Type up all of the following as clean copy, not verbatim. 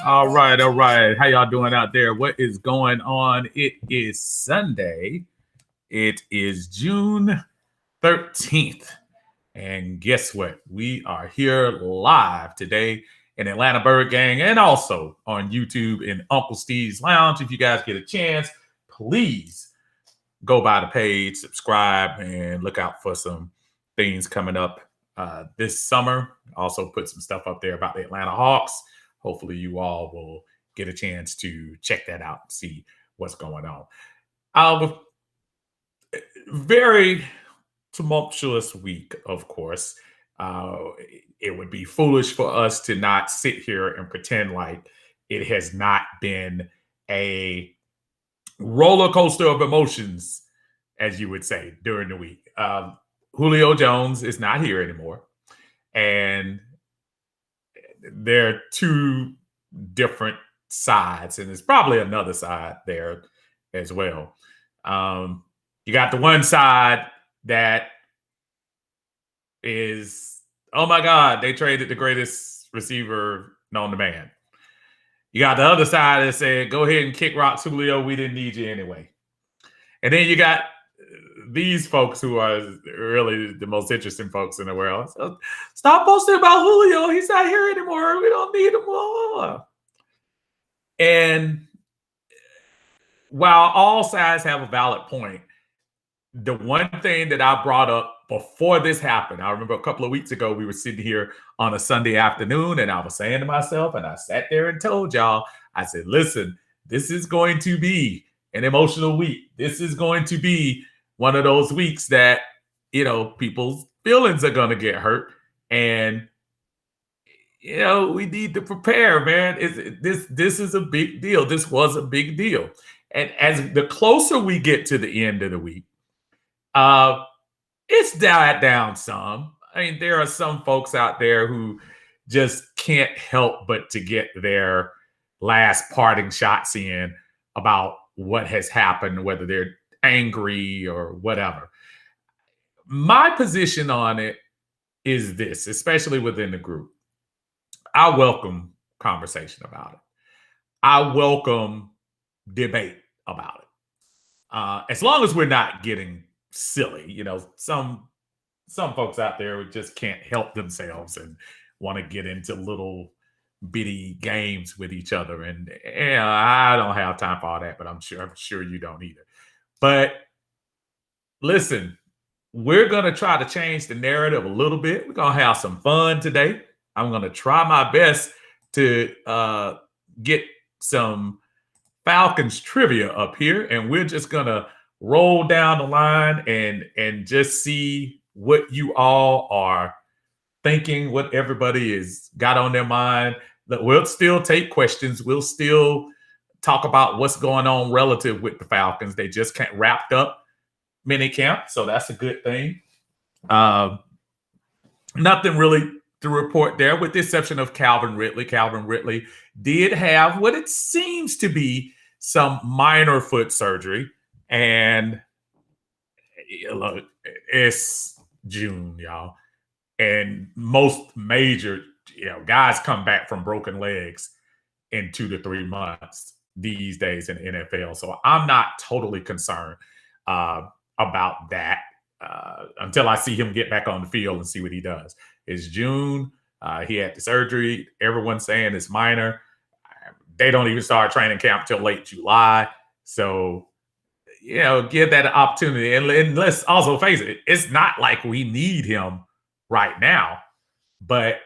All right, all right. How y'all doing out there? What is going on? It is Sunday. It is June 13th. And guess what? We are here live today in Atlanta Bird Gang and also on YouTube in Uncle Steve's Lounge. If you guys get a chance, please go by the page, subscribe, and look out for some things coming up this summer. Also put some stuff up there about the Atlanta Hawks. Hopefully you all will get a chance to check that out and see what's going on. Very tumultuous week, of course. It would be foolish for us to not sit here and pretend like it has not been a roller coaster of emotions, as you would say, during the week. Julio Jones is not here anymore. And there are two different sides, and there's probably another side there as well. You got the one side that is, oh my God, they traded the greatest receiver known to man. You got the other side that said, go ahead and kick rocks, Julio. We didn't need you anyway. And then you got these folks who are really the most interesting folks in the world. So stop posting about Julio. He's not here anymore. We don't need him more. And while all sides have a valid point, the one thing that I brought up before this happened, I remember a couple of weeks ago, we were sitting here on a Sunday afternoon, and I was saying to myself, and I sat there and told y'all, I said, listen, this is going to be an emotional week. This is going to be one of those weeks that, you know, people's feelings are going to get hurt. And, you know, we need to prepare, man. This is a big deal. This was a big deal. And as the closer we get to the end of the week, it's died down some. I mean, there are some folks out there who just can't help but to get their last parting shots in about what has happened, whether they're angry or whatever. My position on it is this, especially within the group. I welcome conversation about it. I welcome debate about it. As long as we're not getting silly, you know, some folks out there who just can't help themselves and want to get into little bitty games with each other. And I don't have time for all that, but I'm sure you don't either. But listen, we're going to try to change the narrative a little bit. We're going to have some fun today. I'm going to try my best to get some Falcons trivia up here, and we're just going to roll down the line and just see what you all are thinking, what everybody has got on their mind. We'll still take questions. We'll still talk about what's going on relative with the Falcons. They just wrapped up mini camp, so that's a good thing. Nothing really to report there, with the exception of Calvin Ridley. Calvin Ridley did have what it seems to be some minor foot surgery. And look, it's June, y'all. And most major, guys come back from broken legs in 2 to 3 months these days in the NFL. So I'm not totally concerned about that until I see him get back on the field and see what he does. It's June. He had the surgery. Everyone's saying it's minor. They don't even start training camp till late July. So, give that an opportunity. And let's also face it, it's not like we need him right now. But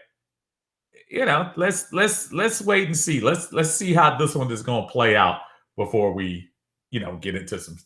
let's wait and see. Let's see how this one is going to play out before we, get into some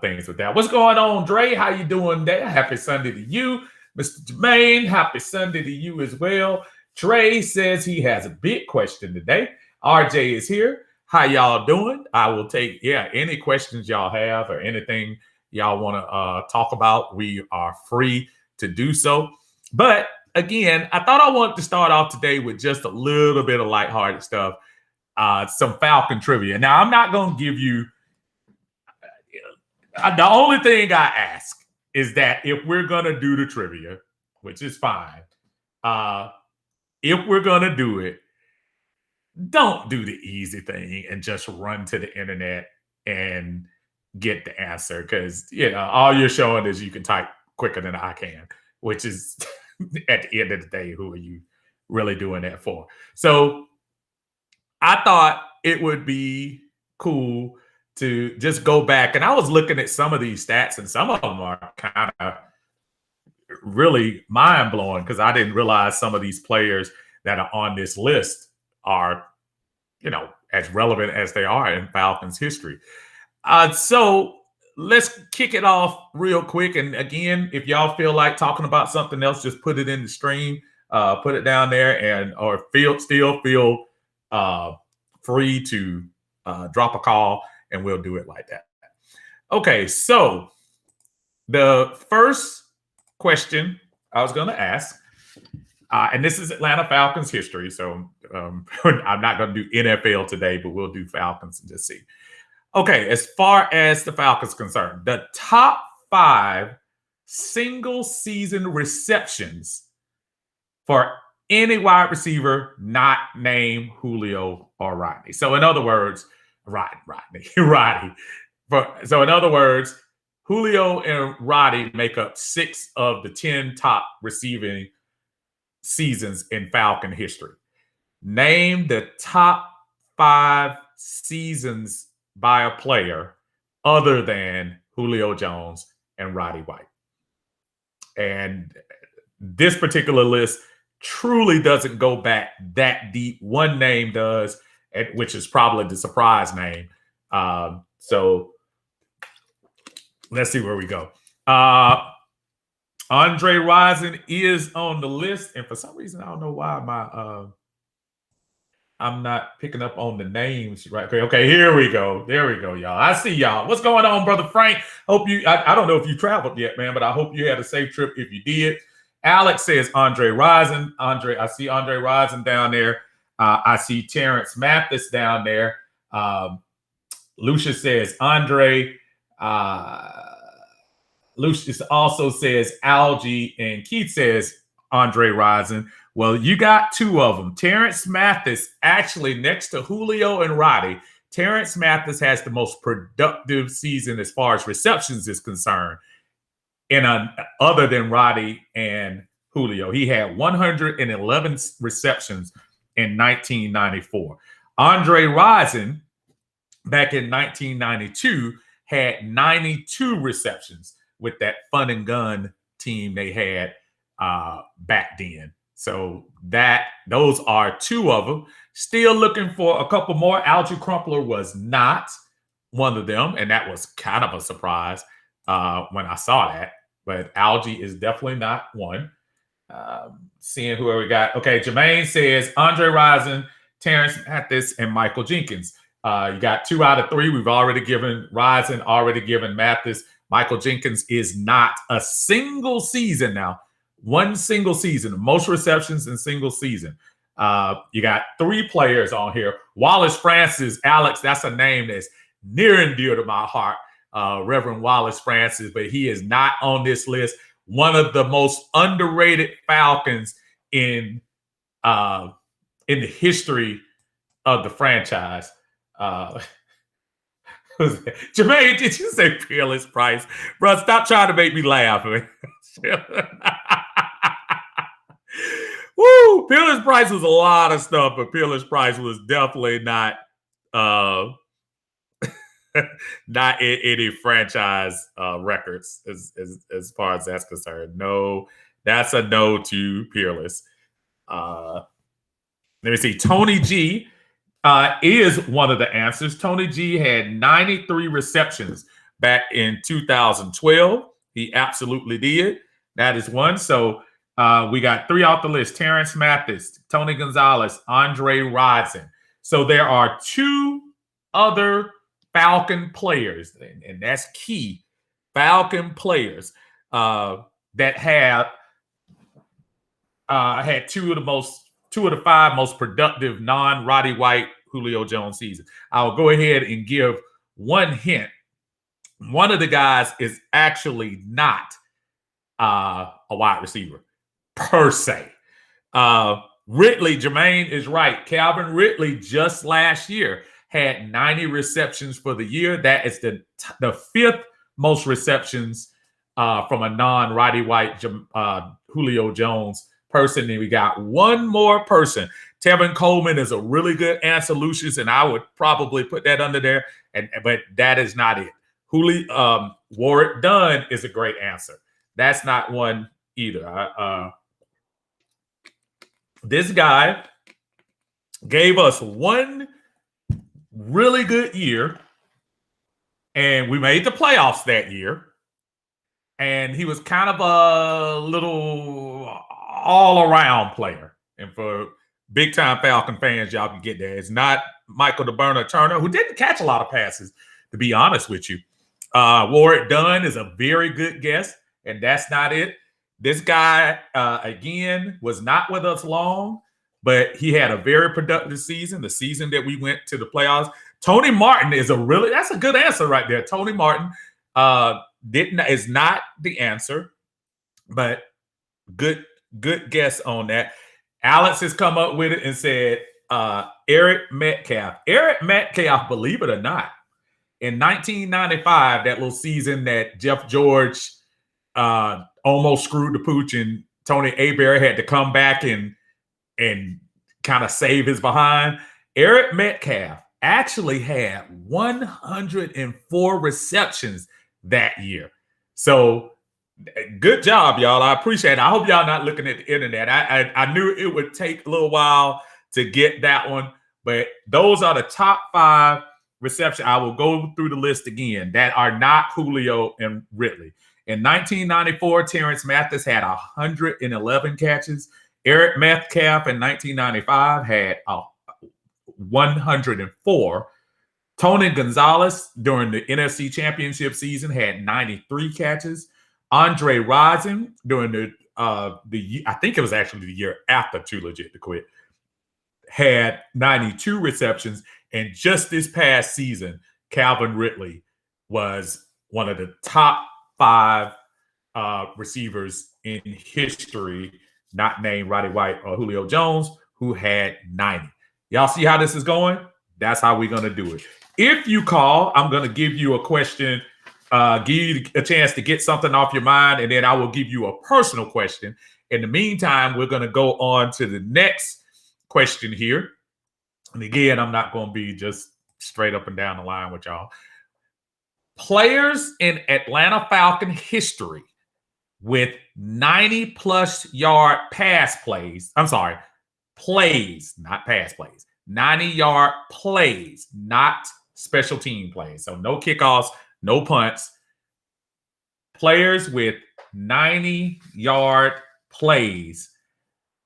things with that. What's going on, Dre? How you doing there? Happy Sunday to you, Mr. Jermaine. Happy Sunday to you as well. Trey says he has a big question today. RJ is here. How y'all doing? I will take any questions y'all have or anything y'all want to talk about. We are free to do so. But again, I thought I wanted to start off today with just a little bit of lighthearted stuff, some Falcon trivia. Now, I'm not going to give you the only thing I ask is that if we're going to do the trivia, which is fine, if we're going to do it, don't do the easy thing and just run to the internet and get the answer because, all you're showing is you can type quicker than I can, which is at the end of the day, who are you really doing that for? So I thought it would be cool to just go back. And I was looking at some of these stats, and some of them are kind of really mind-blowing because I didn't realize some of these players that are on this list are, as relevant as they are in Falcons history. So let's kick it off real quick. And again, if y'all feel like talking about something else, just put it in the stream, put it down there, or still feel free to drop a call, and we'll do it like that. Okay, so the first question I was going to ask, and this is Atlanta Falcons history, so I'm not going to do NFL today, but we'll do Falcons and just see. Okay, as far as the Falcons concerned, the top 5 single-season receptions for any wide receiver not named Julio or Rodney. So in other words, Rodney. So in other words, Julio and Rodney make up 6 of the 10 top receiving seasons in Falcon history. Name the top 5 seasons by a player other than Julio Jones and Roddy White. And this particular list truly doesn't go back that deep. One name does, which is probably the surprise name. So let's see where we go. Andre Rison is on the list, and for some reason I don't know why I'm not picking up on the names right. Okay, here we go. There we go, y'all. I see y'all. What's going on, Brother Frank? Hope you. I don't know if you traveled yet, man, but I hope you had a safe trip. If you did, Alex says Andre Rison. I see Andre Rison down there. I see Terrence Mathis down there. Lucius says Andre. Lucius also says Algie, and Keith says Andre Rison. Well, you got 2 of them. Terrence Mathis, actually, next to Julio and Roddy, Terrence Mathis has the most productive season as far as receptions is concerned, other than Roddy and Julio. He had 111 receptions in 1994. Andre Rison, back in 1992, had 92 receptions with that fun and gun team they had back then. So those are 2 of them. Still looking for a couple more. Algie Crumpler was not one of them, and that was kind of a surprise when I saw that. But Algie is definitely not one. Seeing whoever we got. Okay, Jermaine says Andre Rison, Terrence Mathis, and Michael Jenkins. You got 2 out of 3. We've already given Rison, already given Mathis. Michael Jenkins is not a single season now. One single season, most receptions in single season. You got 3 players on here. Wallace Francis, Alex, that's a name that's near and dear to my heart, Reverend Wallace Francis, but he is not on this list. One of the most underrated Falcons in the history of the franchise. Jermaine, did you say Peerless Price? Bro, stop trying to make me laugh. Woo! Peerless Price was a lot of stuff, but Peerless Price was definitely not not in any franchise records as far as that's concerned. No, that's a no to Peerless. Let me see. Tony G is one of the answers. Tony G had 93 receptions back in 2012. He absolutely did. That is one. So we got 3 off the list: Terrence Mathis, Tony Gonzalez, Andre Rison. So there are 2 other Falcon players, and that's key. Falcon players that have had 2 of the 5 most productive non-Roddy White Julio Jones seasons. I'll go ahead and give one hint. One of the guys is actually not a wide receiver per se. Ridley, Jermaine is right. Calvin Ridley just last year had 90 receptions for the year. That is the 5th most receptions from a non-Roddy White Julio Jones person. And we got one more person. Tevin Coleman is a really good answer, Lucius, and I would probably put that under there. But that is not it. Warwick Dunn is a great answer. That's not one either. This guy gave us one really good year, and we made the playoffs that year. And he was kind of a little all-around player. And for big-time Falcon fans, y'all can get there. It's not Michael DeBurner Turner, who didn't catch a lot of passes, to be honest with you. Warwick Dunn is a very good guess, and that's not it. This guy, again, was not with us long, but he had a very productive season, the season that we went to the playoffs. Tony Martin is that's a good answer right there. Tony Martin is not the answer, but good guess on that. Alex has come up with it and said Eric Metcalf. Eric Metcalf, believe it or not, in 1995, that little season that Jeff George almost screwed the pooch and Tony Abear had to come back and kind of save his behind. Eric Metcalf actually had 104 receptions that year. So good job, y'all. I appreciate it. I hope y'all not looking at the internet. I knew it would take a little while to get that one, but those are the top 5 receptions. I will go through the list again that are not Julio and Ridley. In 1994, Terrence Mathis had 111 catches. Eric Metcalf in 1995 had 104. Tony Gonzalez during the NFC Championship season had 93 catches. Andre Rison during the I think it was actually the year after Too Legit to Quit, had 92 receptions. And just this past season, Calvin Ridley was one of the top 5 receivers in history, not named Roddy White or Julio Jones, who had 90. Y'all see how this is going? That's how we're going to do it. If you call, I'm going to give you a question, give you a chance to get something off your mind, and then I will give you a personal question. In the meantime, we're going to go on to the next question here. And again, I'm not going to be just straight up and down the line with y'all. Players in Atlanta Falcon history with 90-plus yard pass plays. I'm sorry, plays, not pass plays. 90-yard plays, not special team plays. So no kickoffs, no punts. Players with 90-yard plays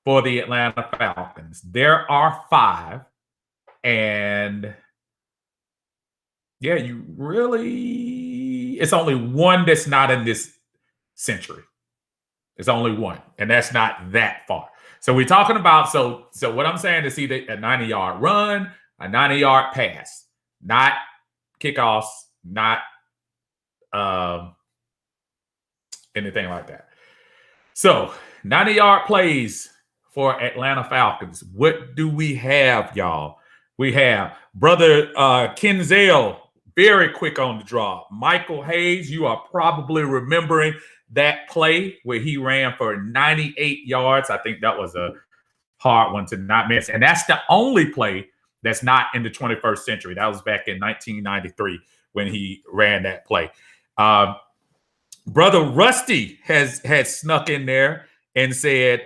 for the Atlanta Falcons. There are 5. And yeah, it's only one that's not in this century. It's only one, and that's not that far. So we're talking about, so what I'm saying is either a 90-yard run, a 90-yard pass, not kickoffs, not anything like that. So 90-yard plays for Atlanta Falcons. What do we have, y'all? We have brother Kenzel, very quick on the draw. Michael Hayes, you are probably remembering that play where he ran for 98 yards. I think that was a hard one to not miss. And that's the only play that's not in the 21st century. That was back in 1993 when he ran that play. Brother Rusty had snuck in there and said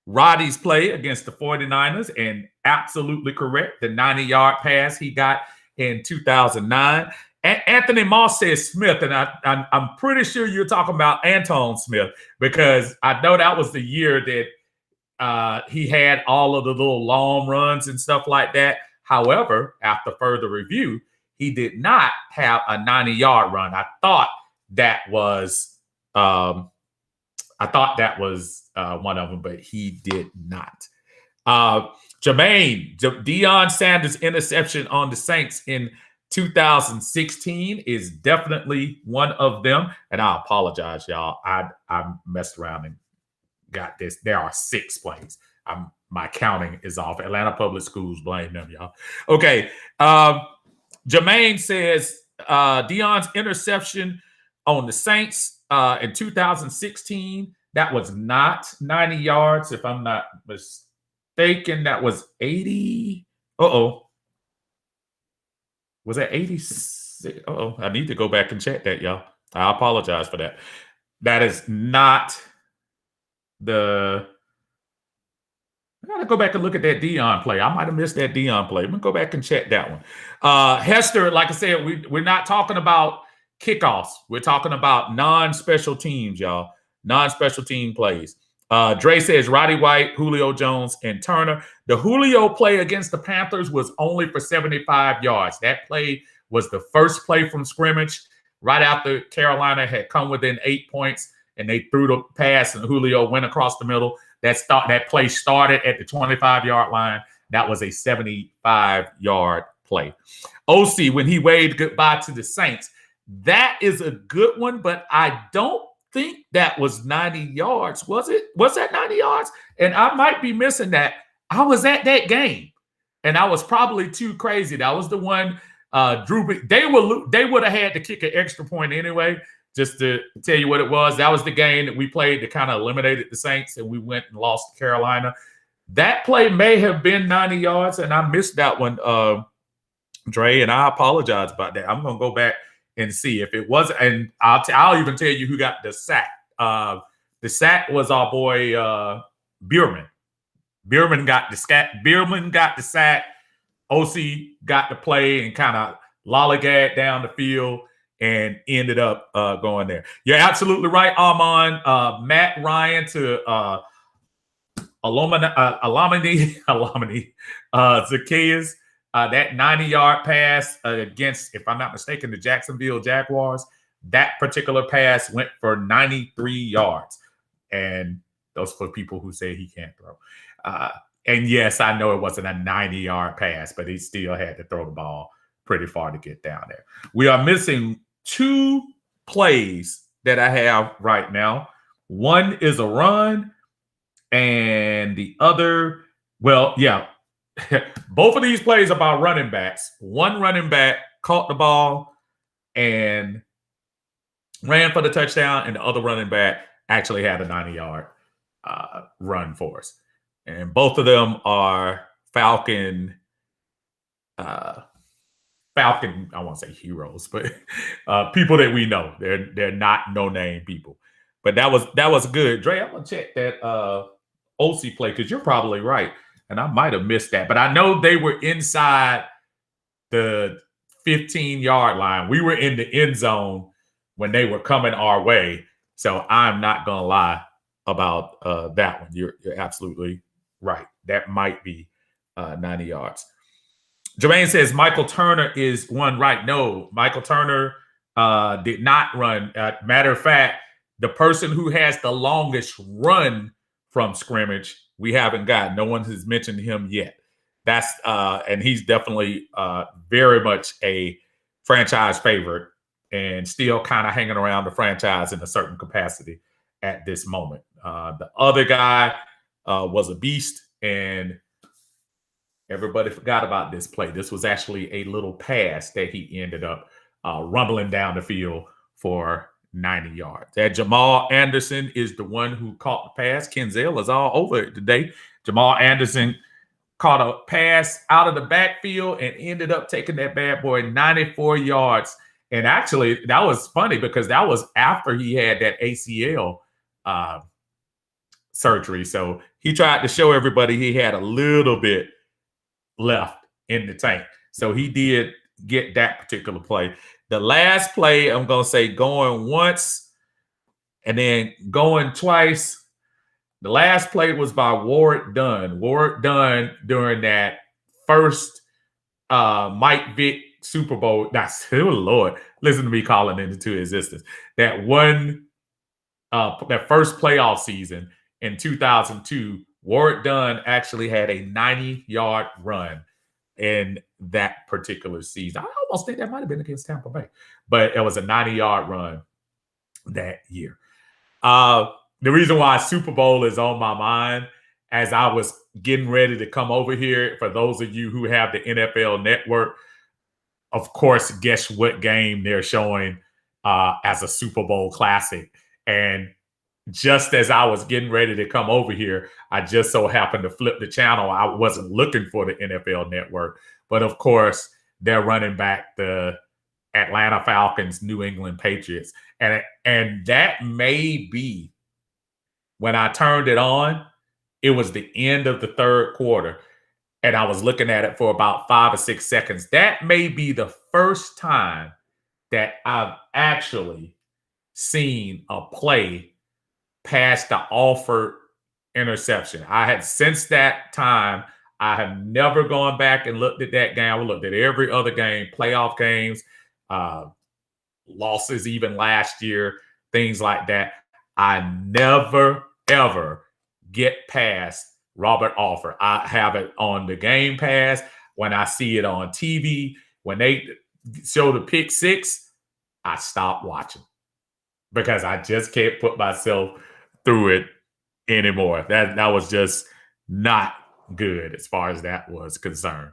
Roddy's play against the 49ers, and absolutely correct. The 90-yard pass he got in 2009. Anthony Moss says Smith, and I'm pretty sure you're talking about Anton Smith, because I know that was the year that he had all of the little long runs and stuff like that. However, after further review, he did not have a 90-yard run. I thought that was one of them, but he did not. Jermaine, Deion Sanders' interception on the Saints in 2016 is definitely one of them. And I apologize, y'all. I messed around and got this. There are 6 plays. My counting is off. Atlanta Public Schools, blame them, y'all. Okay. Jermaine says Deion's interception on the Saints in 2016, that was not 90 yards, if I'm not mistaken. That was 80. Was that 86? I need to go back and check that, y'all. I apologize for that. That is not the... I got to go back and look at that Deion play. I might have missed that Deion play. I'm going to go back and check that one. Hester, like I said, we're not talking about kickoffs. We're talking about non-special teams, y'all. Non-special team plays. Dre says Roddy White, Julio Jones, and Turner. The Julio play against the Panthers was only for 75 yards. That play was the first play from scrimmage right after Carolina had come within 8 points, and they threw the pass, and Julio went across the middle. That play started at the 25-yard line. That was a 75-yard play. OC, when he waved goodbye to the Saints, that is a good one, but I don't think that was 90 yards. Was it? Was that 90 yards? And I might be missing that. I was at that game, and I was probably too crazy. That was the one Drew. They would have had to kick an extra point anyway. Just to tell you what it was, that was the game that we played that kind of eliminated the Saints, and we went and lost to Carolina. That play may have been 90 yards, and I missed that one, Dre, and I apologize about that. I'm going to go back and see if it was, and I'll even tell you who got the sack. The sack was our boy Bierman. Bierman got the sack. OC got the play and kind of lollygagged down the field and ended up going there. You're absolutely right, Armand. Matt Ryan to Alamani Zacchaeus. That 90-yard pass against, if I'm not mistaken, the Jacksonville Jaguars. That particular pass went for 93 yards. And those for people who say he can't throw. And yes, I know it wasn't a 90-yard pass, but he still had to throw the ball pretty far to get down there. We are missing 2 plays that I have right now. One is a run, and the other, well, yeah, both of these plays are about running backs. One running back caught the ball and ran for the touchdown, and the other running back actually had a 90-yard run for us. And both of them are Falcon, I won't say heroes, but people that we know. They're not no-name people. But that was good. Dre, I'm going to check that OC play, because you're probably right. And I might have missed that. But I know they were inside the 15-yard line. We were in the end zone when they were coming our way. So I'm not going to lie about that one. You're absolutely right. That might be 90 yards. Jermaine says Michael Turner is one right. No, Michael Turner did not run. Matter of fact, the person who has the longest run from scrimmage, we haven't got. No one has mentioned him yet. And he's definitely very much a franchise favorite and still kind of hanging around the franchise in a certain capacity at this moment. The other guy was a beast, and everybody forgot about this play. This was actually a little pass that he ended up rumbling down the field for 90 yards. That Jamal Anderson is the one who caught the pass. Kenzel is all over it today. Jamal Anderson caught a pass out of the backfield and ended up taking that bad boy 94 yards. And actually, that was funny because that was after he had that ACL surgery. So he tried to show everybody he had a little bit left in the tank. So he did get that particular play. The last play, I'm going to say going once and then going twice. The last play was by Warwick Dunn. Warwick Dunn during that first Mike Vick Super Bowl. That's, oh Lord, listen to me calling it into existence. That first playoff season in 2002, Warwick Dunn actually had a 90-yard run in that particular season. I almost think that might have been against Tampa Bay, but it was a 90-yard run that year. The reason why Super Bowl is on my mind as I was getting ready to come over here, for those of you who have the NFL Network, of course, guess what game they're showing as a Super Bowl classic. And just as I was getting ready to come over here, I just so happened to flip the channel. I wasn't looking for the NFL Network, but of course, they're running back the Atlanta Falcons, New England Patriots. And that may be, when I turned it on, it was the end of the third quarter, and I was looking at it for about 5 or 6 seconds. That may be the first time that I've actually seen a play past the offered interception. I had, since that time, I have never gone back and looked at that game. I looked at every other game, playoff games, losses even last year, things like that. I never, ever get past Robert Offer. I have it on the Game Pass. When I see it on TV, when they show the pick six, I stop watching because I just can't put myself through it anymore. That was just not good as far as that was concerned.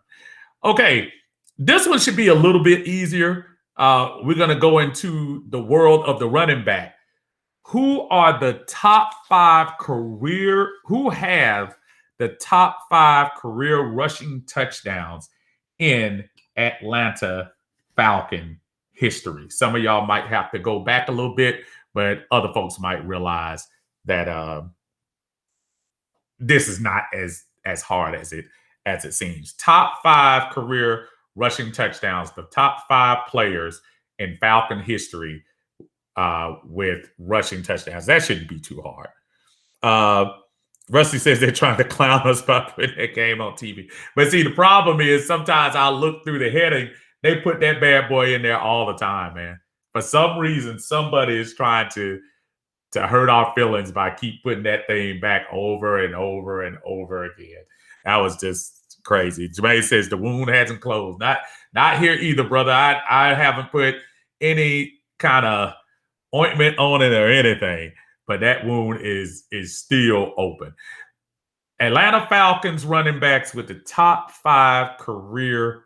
Okay, this one should be a little bit easier. We're going to go into the world of the running back. Who are the top 5 career, who have the top 5 career rushing touchdowns in Atlanta Falcon history? Some of y'all might have to go back a little bit, but other folks might realize that this is not as hard as it seems. Top 5 career rushing touchdowns, the top 5 players in Falcon history with rushing touchdowns. That shouldn't be too hard. Rusty says they're trying to clown us by putting that game on TV. But see, the problem is sometimes I look through the heading, they put that bad boy in there all the time, man. For some reason, somebody is trying to hurt our feelings by keep putting that thing back over and over and over again. That was just crazy. Jermaine says the wound hasn't closed. Not here either, brother. I haven't put any kind of ointment on it or anything, but that wound is still open. Atlanta Falcons running backs with the top 5 career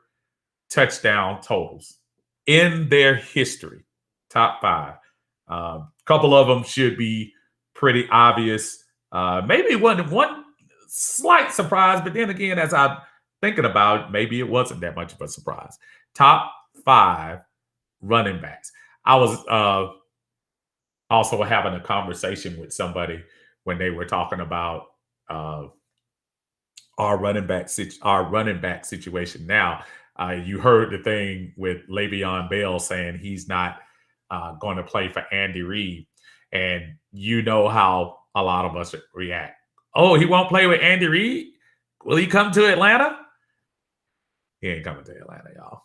touchdown totals in their history. Top 5. A couple of them should be pretty obvious. Maybe one slight surprise, but then again, as I'm thinking about it, maybe it wasn't that much of a surprise. Top 5 running backs. I was also having a conversation with somebody when they were talking about our running back situation. Now, you heard the thing with Le'Veon Bell saying he's not going to play for Andy Reid, and you know how a lot of us react. Oh, he won't play with Andy Reid? Will he come to Atlanta? He ain't coming to Atlanta, y'all.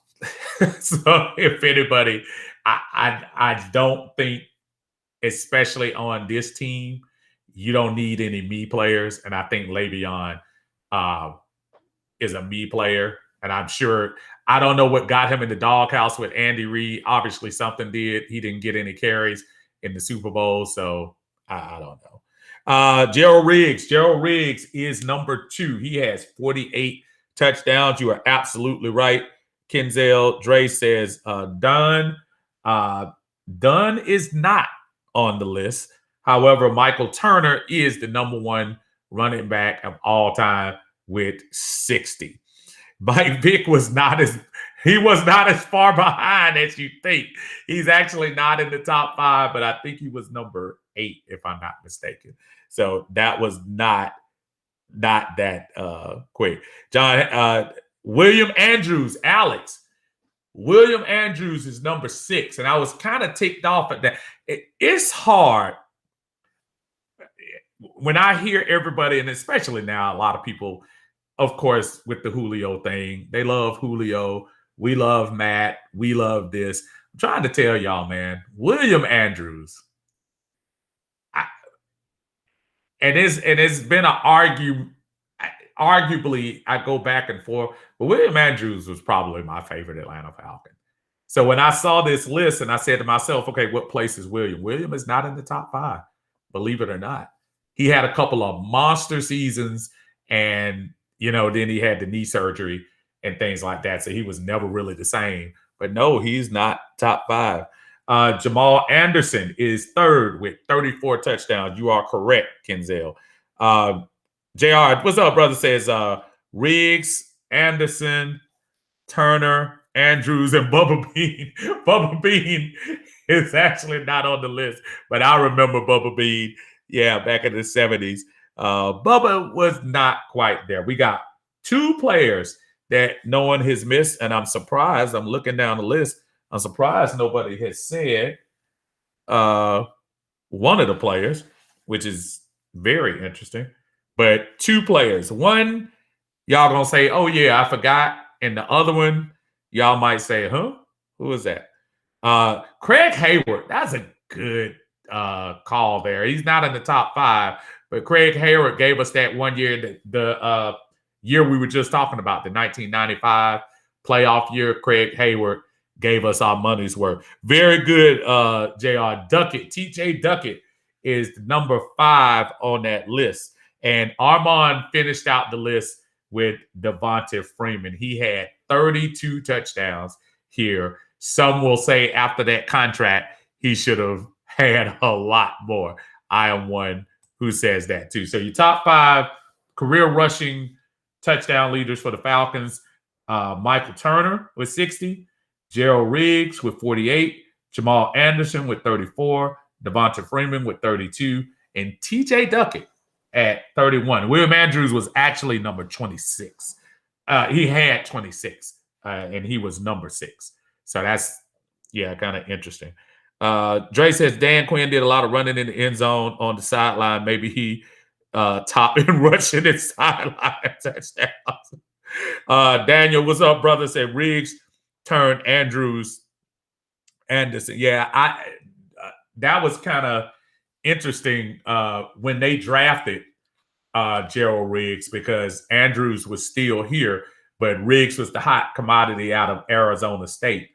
So if anybody, I don't think, especially on this team, you don't need any me players. And I think Le'Veon is a me player. And I'm sure I don't know what got him in the doghouse with Andy Reid. Obviously, something did. He didn't get any carries in the Super Bowl, so I don't know. Gerald Riggs. Gerald Riggs is number 2. He has 48 touchdowns. You are absolutely right. Kenzel Dre says Dunn. Dunn is not on the list. However, Michael Turner is the number 1 running back of all time with 60. Mike Vick was not as far behind as you think. He's actually not in the top 5, but I think he was number 8, if I'm not mistaken. So that was not that quick. John William Andrews, Alex. William Andrews is number 6, and I was kind of ticked off at that. It's hard when I hear everybody, and especially now, a lot of people, of course, with the Julio thing, they love Julio. We love Matt. We love this. I'm trying to tell y'all, man, William Andrews. And it's been arguably, I go back and forth, but William Andrews was probably my favorite Atlanta Falcon. So when I saw this list and I said to myself, okay, what place is William? William is not in the top 5, believe it or not. He had a couple of monster seasons, and then he had the knee surgery and things like that. So he was never really the same. But no, he's not top 5. Jamal Anderson is 3rd with 34 touchdowns. You are correct, Kenzel. JR, what's up, brother? Says Riggs, Anderson, Turner, Andrews, and Bubba Bean. Bubba Bean is actually not on the list, but I remember Bubba Bean. Yeah, back in the 70s. Bubba was not quite there. We got 2 players that no one has missed, and I'm surprised. I'm looking down the list. I'm surprised nobody has said one of the players, which is very interesting. But 2 players. One, y'all gonna say, oh, yeah, I forgot. And the other one, y'all might say, huh? Who is that? Craig Hayward. That's a good call there. He's not in the top 5, but Craig Hayward gave us that one year, the year we were just talking about, the 1995 playoff year. Craig Hayward gave us our money's worth. Very good, JR. Duckett, TJ Duckett is number 5 on that list. And Armand finished out the list with Devonta Freeman. He had 32 touchdowns here. Some will say after that contract, he should have had a lot more. I am one who says that too. So your top 5 career rushing touchdown leaders for the Falcons: Michael Turner with 60, Gerald Riggs with 48, Jamal Anderson with 34, Devonta Freeman with 32, and TJ Duckett at 31. William Andrews was actually number 26. He had 26, and he was number 6. So that's, kind of interesting. Dre says Dan Quinn did a lot of running in the end zone on the sideline. Maybe he top in rushing and sideline touchdowns. Daniel, what's up, brother? Said Riggs turned Andrews Anderson. Yeah, that was kind of interesting when they drafted Gerald Riggs, because Andrews was still here, but Riggs was the hot commodity out of Arizona State.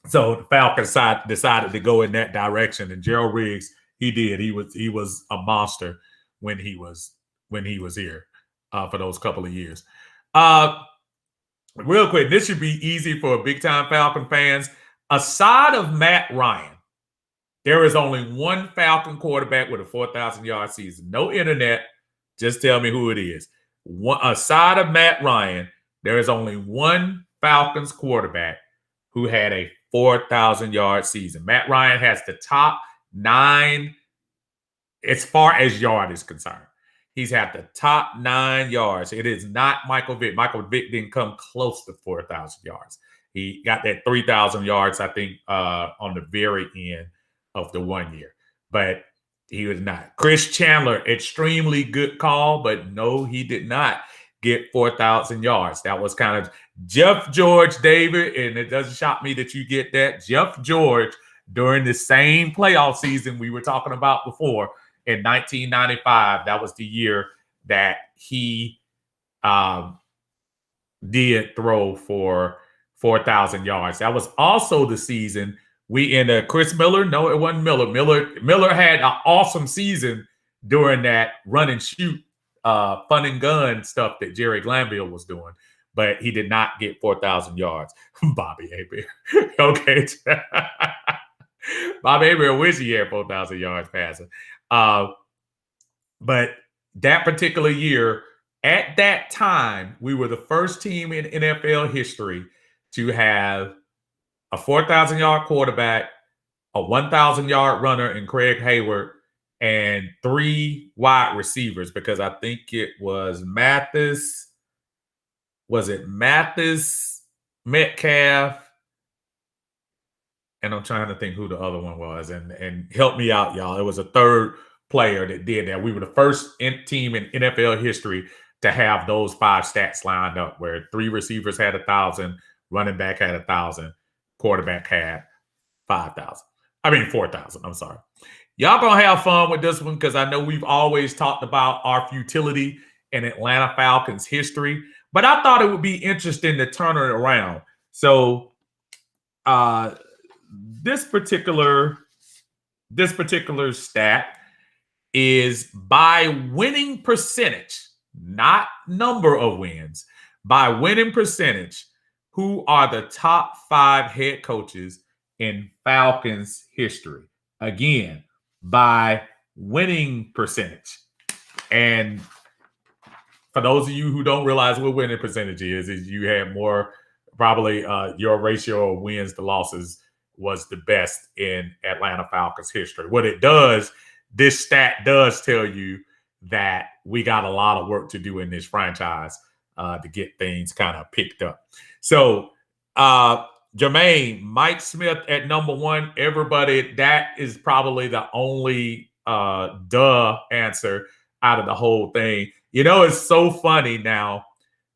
So the Falcons decided to go in that direction, and Gerald Riggs, he did. He was a monster when he was here for those couple of years. Real quick, this should be easy for big time Falcon fans. Aside of Matt Ryan, there is only one Falcon quarterback with a 4,000-yard season. No internet. Just tell me who it is. Aside of Matt Ryan, there is only one Falcons quarterback who had a 4,000-yard season. Matt Ryan has the top 9 as far as yard is concerned. He's had the top 9 yards. It is not Michael Vick. Michael Vick didn't come close to 4,000 yards. He got that 3,000 yards, I think, on the very end of the 1 year. But he was not. Chris Chandler, extremely good call, but no, he did not get 4,000 yards. That was kind of Jeff George, David, and it doesn't shock me that you get that. Jeff George, during the same playoff season we were talking about before, in 1995, that was the year that he did throw for 4,000 yards. That was also the season we ended Chris Miller. No, it wasn't Miller. Miller had an awesome season during that run and shoot, fun and gun stuff that Jerry Glanville was doing, but he did not get 4,000 yards. Bobby Hebert. Okay. Bobby Hebert wished he had 4,000 yards passing. But that particular year, at that time, we were the first team in NFL history to have a 4,000-yard quarterback, a 1,000-yard runner in Craig Hayward, and 3 wide receivers, because I think it was Mathis. Was it Mathis, Metcalf? And I'm trying to think who the other one was. And help me out, y'all. It was a third player that did that. We were the first team in NFL history to have those 5 stats lined up, where 3 receivers had 1,000, running back had 1,000, quarterback had 4,000. I'm sorry. Y'all gonna have fun with this one, because I know we've always talked about our futility in Atlanta Falcons history, but I thought it would be interesting to turn it around. So this particular stat is by winning percentage, not number of wins. By winning percentage, who are the top 5 head coaches in Falcons history? Again, by winning percentage. And for those of you who don't realize what winning percentage is you have more, probably your ratio of wins to losses was the best in Atlanta Falcons history. What it does, this stat does tell you that we got a lot of work to do in this franchise to get things kind of picked up. So, Jermaine, Mike Smith at number 1. Everybody, that is probably the only duh answer out of the whole thing. You know, it's so funny now,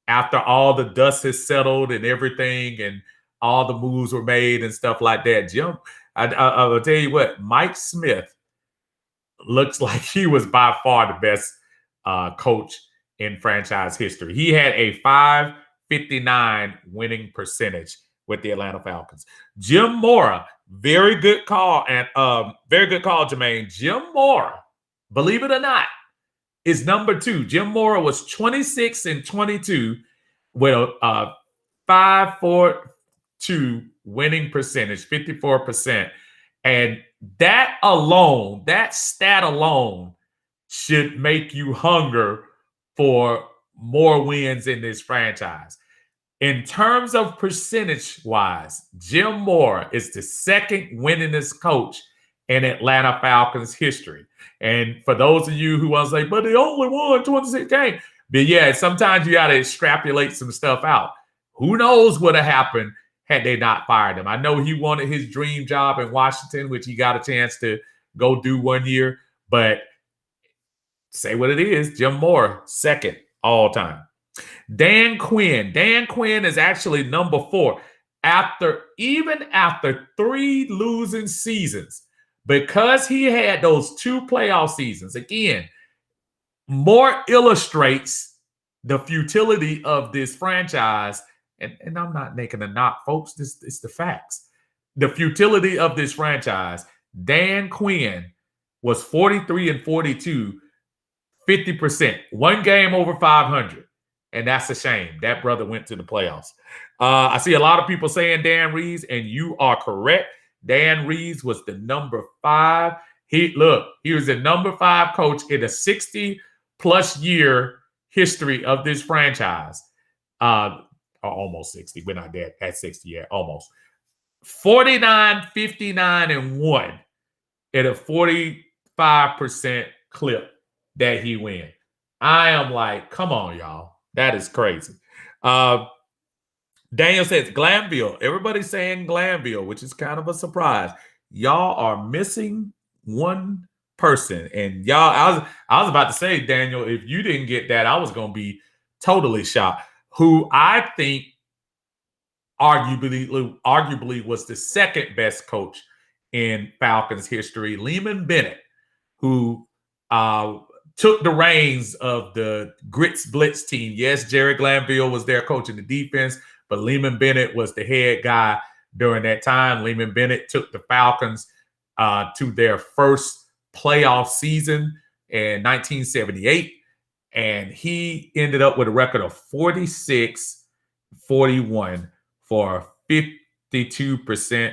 after all the dust has settled and everything, and all the moves were made and stuff like that. Jim, I'll tell you what, Mike Smith looks like he was by far the best coach in franchise history. He had a 559 winning percentage with the Atlanta Falcons. Jim Mora, very good call, and very good call, Jermaine. Jim Mora, believe it or not, is number 2. Jim Mora was 26-22 with a 542 winning percentage, 54%. And that alone, that stat alone, should make you hunger for more wins in this franchise. In terms of percentage-wise, Jim Mora is the second winningest coach in Atlanta Falcons history. And for those of you who want to say, but they only won 26 games. But yeah, sometimes you got to extrapolate some stuff out. Who knows what would have happened had they not fired him? I know he wanted his dream job in Washington, which he got a chance to go do one year. But say what it is, Jim Mora, second all time. Dan Quinn. Dan Quinn is actually number 4. Even after 3 losing seasons, because he had those 2 playoff seasons, again, more illustrates the futility of this franchise. And I'm not making a knock, folks. This is the facts. The futility of this franchise. Dan Quinn was 43-42, 50%. 1 game over 500. And that's a shame. That brother went to the playoffs. I see a lot of people saying Dan Reeves, and you are correct. Dan Reeves was the number 5. He was the number 5 coach in a 60-plus year history of this franchise. Almost 60. We're not dead at 60 yet. Almost. 49, 59, and 1 at a 45% clip that he win. I am like, come on, y'all. That is crazy. Daniel says Glanville. Everybody's saying Glanville, which is kind of a surprise. Y'all are missing one person. And y'all, I was about to say, Daniel, if you didn't get that, I was going to be totally shocked. Who I think arguably was the second best coach in Falcons history, Lehman Bennett, who took the reins of the Grits Blitz team. Yes, Jerry Glanville was there coaching the defense, but Lehman Bennett was the head guy during that time. Lehman Bennett took the Falcons to their first playoff season in 1978, and he ended up with a record of 46-41 for 52%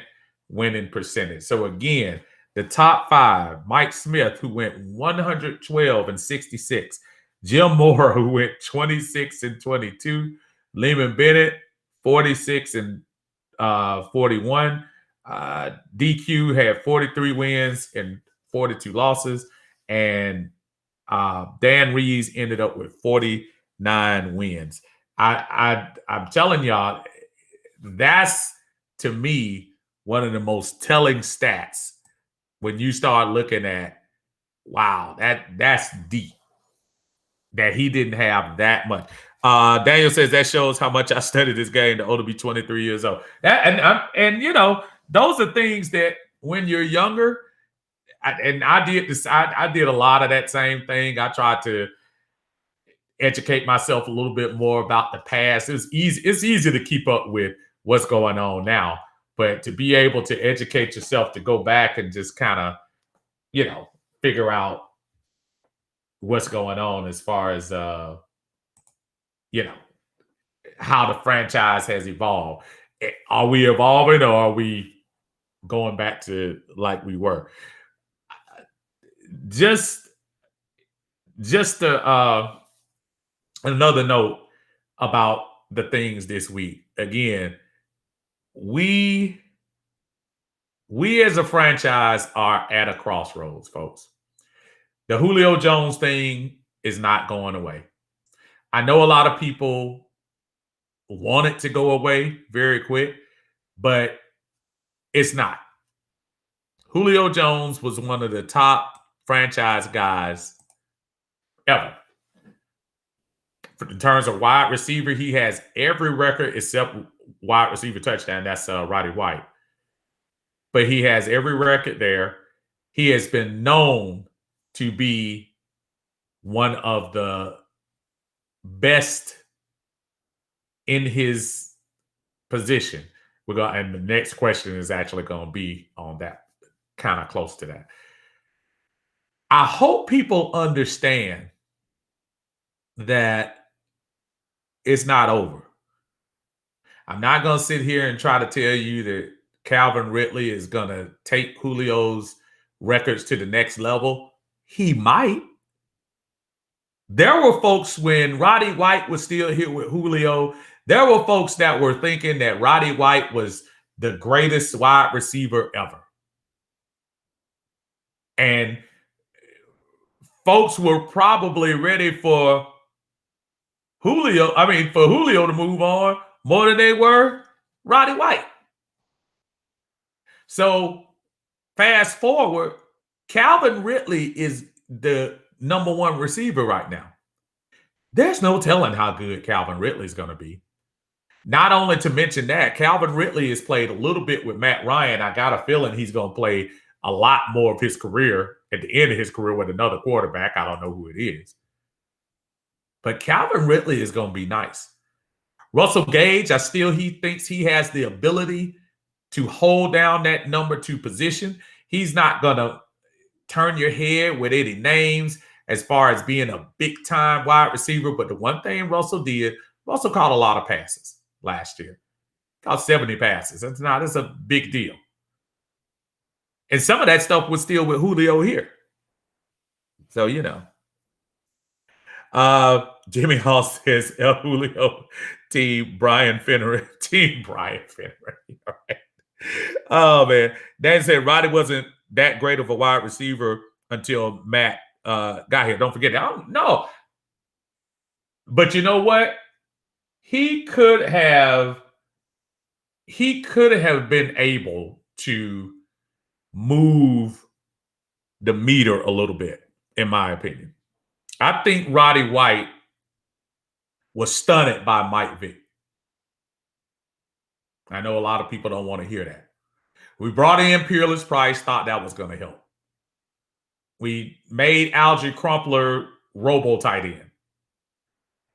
winning percentage. So again, the top five: Mike Smith, who went 112-66; Jim Moore, who went 26-22; Lehman Bennett, 46-41. DQ had 43 wins and 42 losses, and Dan Reeves ended up with 49 wins. I'm telling y'all, that's, to me, one of the most telling stats when you start looking at, wow, that's deep, that he didn't have that much. Daniel says that shows how much I studied this game to only be 23 years old. And you know, those are things that when you're younger, I did this. I did a lot of that same thing. I tried to educate myself a little bit more about the past. It's easy to keep up with what's going on now, but to be able to educate yourself, to go back and just kind of, you know, figure out what's going on as far as you know, how the franchise has evolved. Are we evolving, or are we going back to like we were? Just another note about the things this week. Again, we as a franchise are at a crossroads, folks. The Julio Jones thing is not going away. I know a lot of people want it to go away very quick, but it's not. Julio Jones was one of the top franchise guys ever. In terms of wide receiver, he has every record except wide receiver touchdown. That's Roddy White. But he has every record there. He has been known to be one of the best in his position. And the next question is actually going to be on that, kind of close to that. I hope people understand that it's not over. I'm not going to sit here and try to tell you that Calvin Ridley is going to take Julio's records to the next level. He might. There were folks when Roddy White was still here with Julio, there were folks that were thinking that Roddy White was the greatest wide receiver ever. And folks were probably ready for Julio to move on more than they were Roddy White. So fast forward, Calvin Ridley is the number one receiver right now. There's no telling how good Calvin Ridley is going to be. Not only to mention that, Calvin Ridley has played a little bit with Matt Ryan. I got a feeling he's going to play a lot more of his career at the end of his career with another quarterback. I don't know who it is. But Calvin Ridley is going to be nice. Russell Gage, he thinks he has the ability to hold down that number 2 position. He's not going to turn your head with any names as far as being a big-time wide receiver. But the one thing Russell caught a lot of passes last year. Caught 70 passes. That's a big deal. And some of that stuff was still with Julio here. So, you know. Jimmy Hall says, El Julio, Team Brian Finnery. Team Brian Finnery. All right. Oh, man. Dan said Roddy wasn't that great of a wide receiver until Matt got here. Don't forget that. No. But you know what? He could have been able to move the meter a little bit, in my opinion. I think Roddy White was stunned by Mike Vick. I know a lot of people don't want to hear that. We brought in Peerless Price, thought that was going to help. We made Algie Crumpler robo tight end.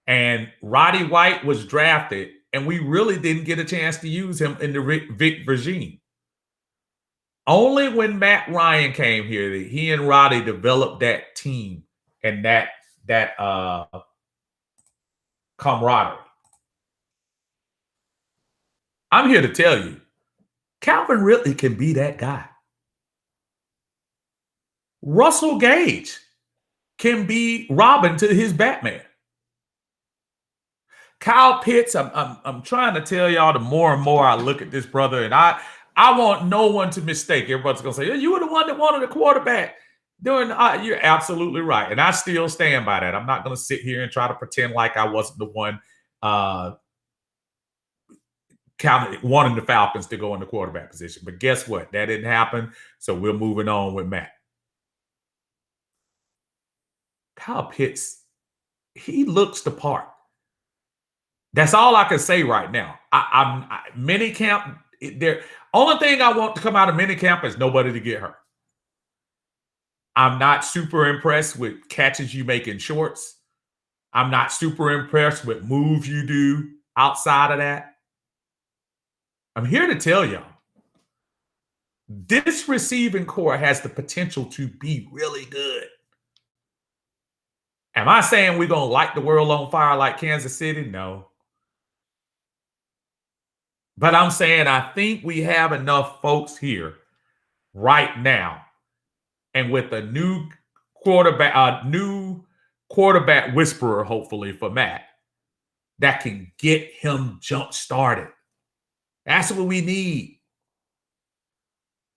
And Roddy White was drafted, and we really didn't get a chance to use him in the Vic regime. Only when Matt Ryan came here that he and Roddy developed that team and that camaraderie. I'm here to tell you, Calvin Ridley can be that guy. Russell Gage can be Robin to his Batman. Kyle Pitts, I'm trying to tell y'all the more and more I look at this brother, and I want no one to mistake. Everybody's gonna say, you were the one that wanted a quarterback. You're absolutely right. And I still stand by that. I'm not gonna sit here and try to pretend like I wasn't the one wanting the Falcons to go in the quarterback position. But guess what? That didn't happen. So we're moving on with Matt. Kyle Pitts, he looks the part. That's all I can say right now. Mini camp. Only thing I want to come out of mini camp is nobody to get hurt. I'm not super impressed with catches you make in shorts. I'm not super impressed with moves you do outside of that. I'm here to tell y'all, this receiving core has the potential to be really good. Am I saying we're going to light the world on fire like Kansas City? No. But I'm saying I think we have enough folks here right now. And with a new quarterback whisperer, hopefully, for Matt, that can get him jump started. That's what we need.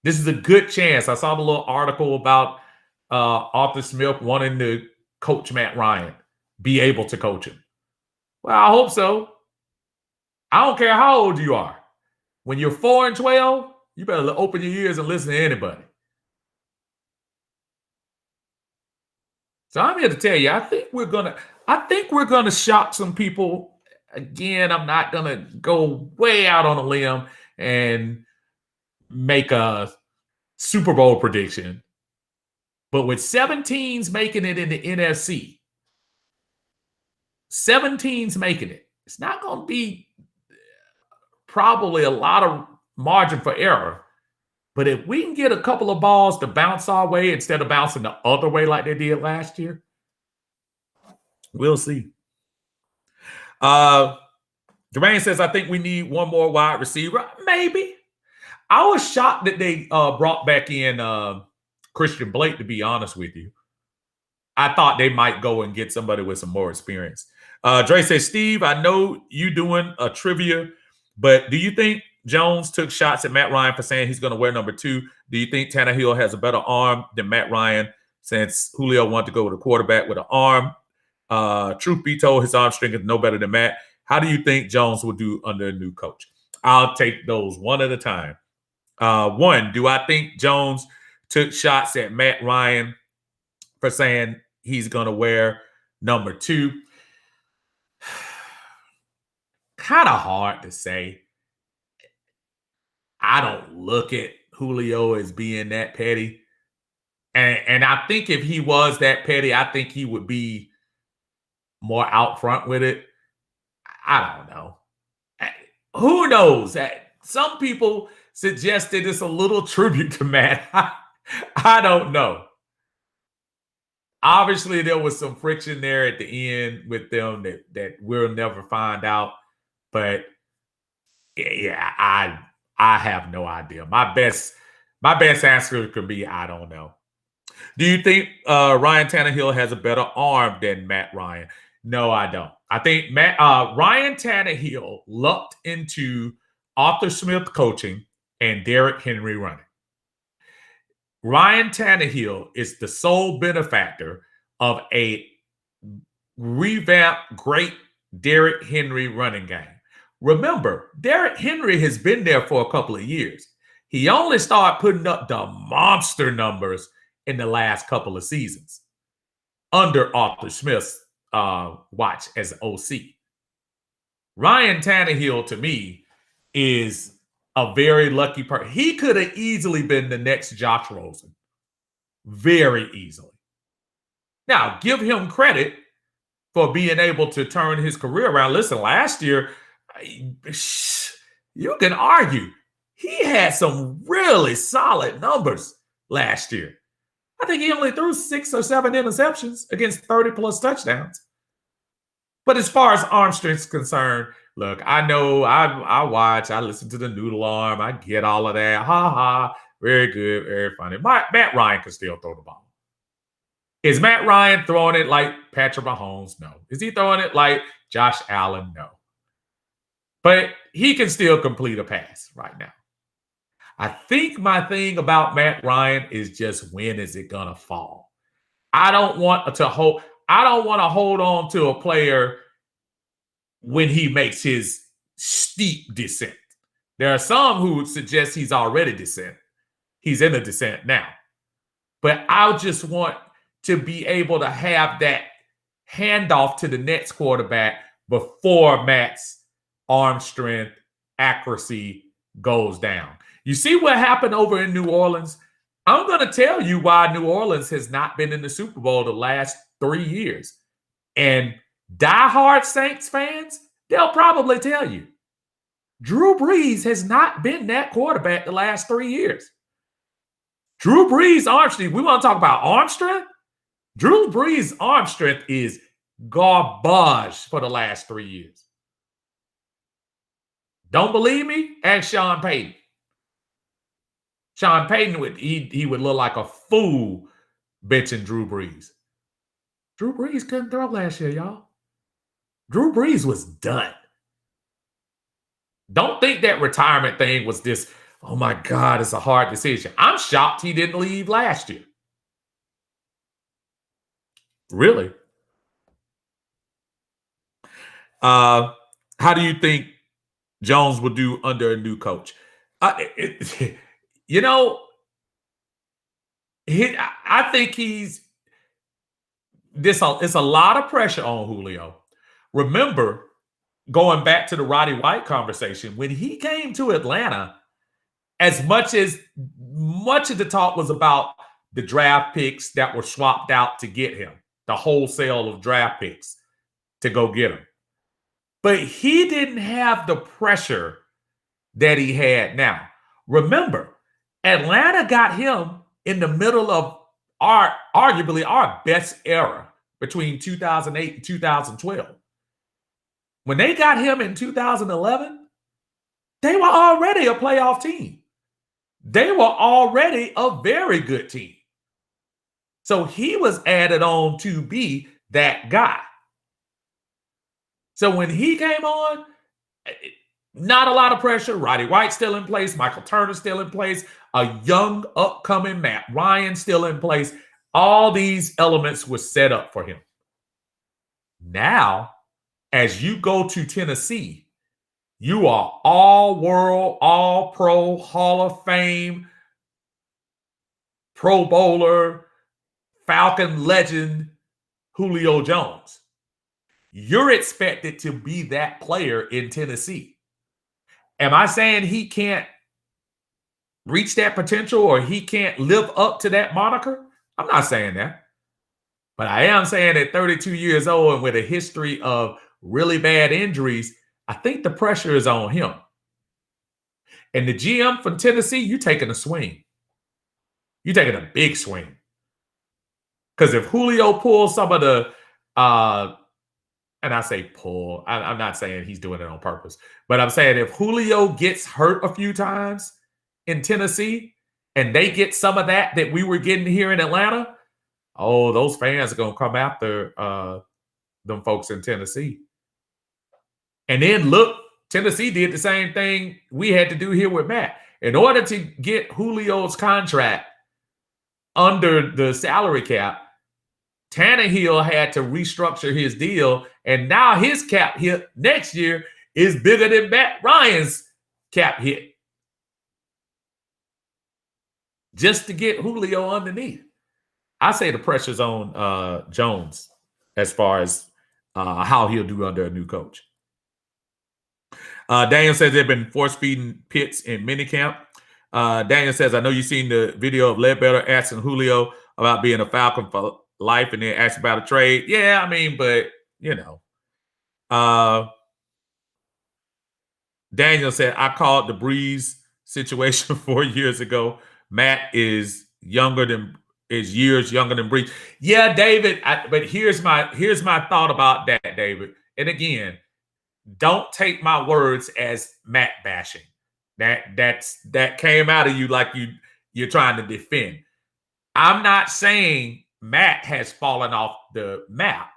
This is a good chance. I saw the little article about Arthur Smith wanting to coach Matt Ryan, be able to coach him. Well, I hope so. I don't care how old you are. When you're 4 and 12, you better open your ears and listen to anybody. So I'm here to tell you, I think we're gonna shock some people. Again, I'm not gonna go way out on a limb and make a Super Bowl prediction. But with 7 teams making it in the NFC, 7 teams making it, it's not going to be probably a lot of margin for error. But if we can get a couple of balls to bounce our way instead of bouncing the other way like they did last year, we'll see. Dwayne says, I think we need one more wide receiver. Maybe. I was shocked that they brought back in Christian Blake, to be honest with you. I thought they might go and get somebody with some more experience. Dre says, Steve, I know you doing a trivia, but do you think Jones took shots at Matt Ryan for saying he's going to wear number 2? Do you think Tannehill has a better arm than Matt Ryan since Julio wanted to go with a quarterback with an arm? Truth be told, his arm strength is no better than Matt. How do you think Jones will do under a new coach? I'll take those one at a time. One, do I think Jones took shots at Matt Ryan for saying he's going to wear number 2? Kind of hard to say. I don't look at Julio as being that petty. And I think if he was that petty, I think he would be more out front with it. I don't know. Who knows? Some people suggested it's a little tribute to Matt. I don't know. Obviously, there was some friction there at the end with them that we'll never find out. But yeah, I have no idea. My best answer could be I don't know. Do you think Ryan Tannehill has a better arm than Matt Ryan? No, I don't. I think Ryan Tannehill lucked into Arthur Smith coaching and Derrick Henry running. Ryan Tannehill is the sole benefactor of a revamped, great Derrick Henry running game. Remember, Derrick Henry has been there for a couple of years. He only started putting up the monster numbers in the last couple of seasons under Arthur Smith's watch as OC. Ryan Tannehill, to me, is a very lucky person. He could have easily been the next Josh Rosen. Very easily. Now, give him credit for being able to turn his career around. Listen, last year, you can argue he had some really solid numbers last year. I think he only threw 6 or 7 interceptions against 30 plus touchdowns. But as far as arm strength is concerned, look, I know I watch, I listen to the noodle arm, I get all of that. Ha ha, very good, very funny. Matt Ryan can still throw the ball. Is Matt Ryan throwing it like Patrick Mahomes? No. Is he throwing it like Josh Allen? No. But he can still complete a pass right now. I think my thing about Matt Ryan is just when is it gonna fall? I don't want to hold on to a player when he makes his steep descent. There are some who would suggest he's already descent. He's in a descent now. But I just want to be able to have that handoff to the next quarterback before Matt's arm strength, accuracy goes down. You see what happened over in New Orleans? I'm going to tell you why New Orleans has not been in the Super Bowl the last 3 years. And diehard Saints fans, they'll probably tell you. Drew Brees has not been that quarterback the last 3 years. Drew Brees' arm strength, we want to talk about arm strength? Drew Brees' arm strength is garbage for the last 3 years. Don't believe me? Ask Sean Payton. Sean Payton would look like a fool benching Drew Brees. Drew Brees couldn't throw last year, y'all. Drew Brees was done. Don't think that retirement thing was this, oh my God, it's a hard decision. I'm shocked he didn't leave last year. Really? How do you think Jones would do under a new coach? You know, I think it's a lot of pressure on Julio. Remember, going back to the Roddy White conversation, when he came to Atlanta, as much of the talk was about the draft picks that were swapped out to get him, the wholesale of draft picks to go get him. But he didn't have the pressure that he had now. Remember, Atlanta got him in the middle of arguably our best era between 2008 and 2012. When they got him in 2011, they were already a playoff team. They were already a very good team. So he was added on to be that guy. So when he came on, not a lot of pressure. Roddy White still in place. Michael Turner still in place. A young, upcoming Matt Ryan still in place. All these elements were set up for him. Now, as you go to Tennessee, you are all-world, all-pro, Hall of Fame, Pro Bowler, Falcon legend, Julio Jones. You're expected to be that player in Tennessee. Am I saying he can't reach that potential or he can't live up to that moniker? I'm not saying that. But I am saying at 32 years old and with a history of really bad injuries, I think the pressure is on him. And the GM from Tennessee, you're taking a swing. You're taking a big swing. Because if Julio pulls some of the, and I say pull, I'm not saying he's doing it on purpose, but I'm saying if Julio gets hurt a few times in Tennessee and they get some of that we were getting here in Atlanta, oh, those fans are going to come after them folks in Tennessee. And then look, Tennessee did the same thing we had to do here with Matt. In order to get Julio's contract under the salary cap, Tannehill had to restructure his deal, and now his cap hit next year is bigger than Matt Ryan's cap hit. Just to get Julio underneath. I say the pressure's on Jones as far as how he'll do under a new coach. Daniel says they've been force-feeding Pitts in minicamp. Daniel says, I know you've seen the video of Ledbetter asking Julio about being a Falcon for life and then ask about a trade. Yeah, I mean, but you know. Uh Daniel said, I called the Breeze situation 4 years ago. Matt is years younger than Breeze. Yeah, David. But here's my thought about that, David. And again, don't take my words as Matt bashing. That came out of you like you're trying to defend. I'm not saying Matt has fallen off the map.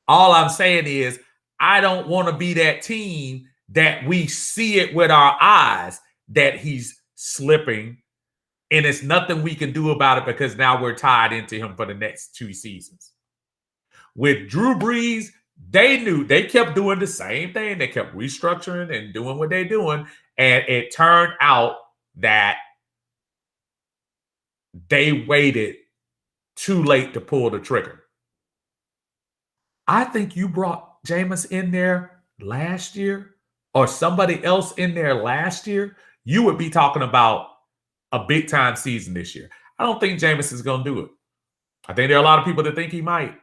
All I'm saying is I don't want to be that team that we see it with our eyes that he's slipping, and it's nothing we can do about it because now we're tied into him for the next 2 seasons. With Drew Brees, they knew they kept doing the same thing. They kept restructuring and doing what they're doing, and it turned out that they waited too late to pull the trigger. I think you brought Jameis in there last year or somebody else in there last year, you would be talking about a big time season this year. I don't think Jameis is going to do it. I think there are a lot of people that think he might.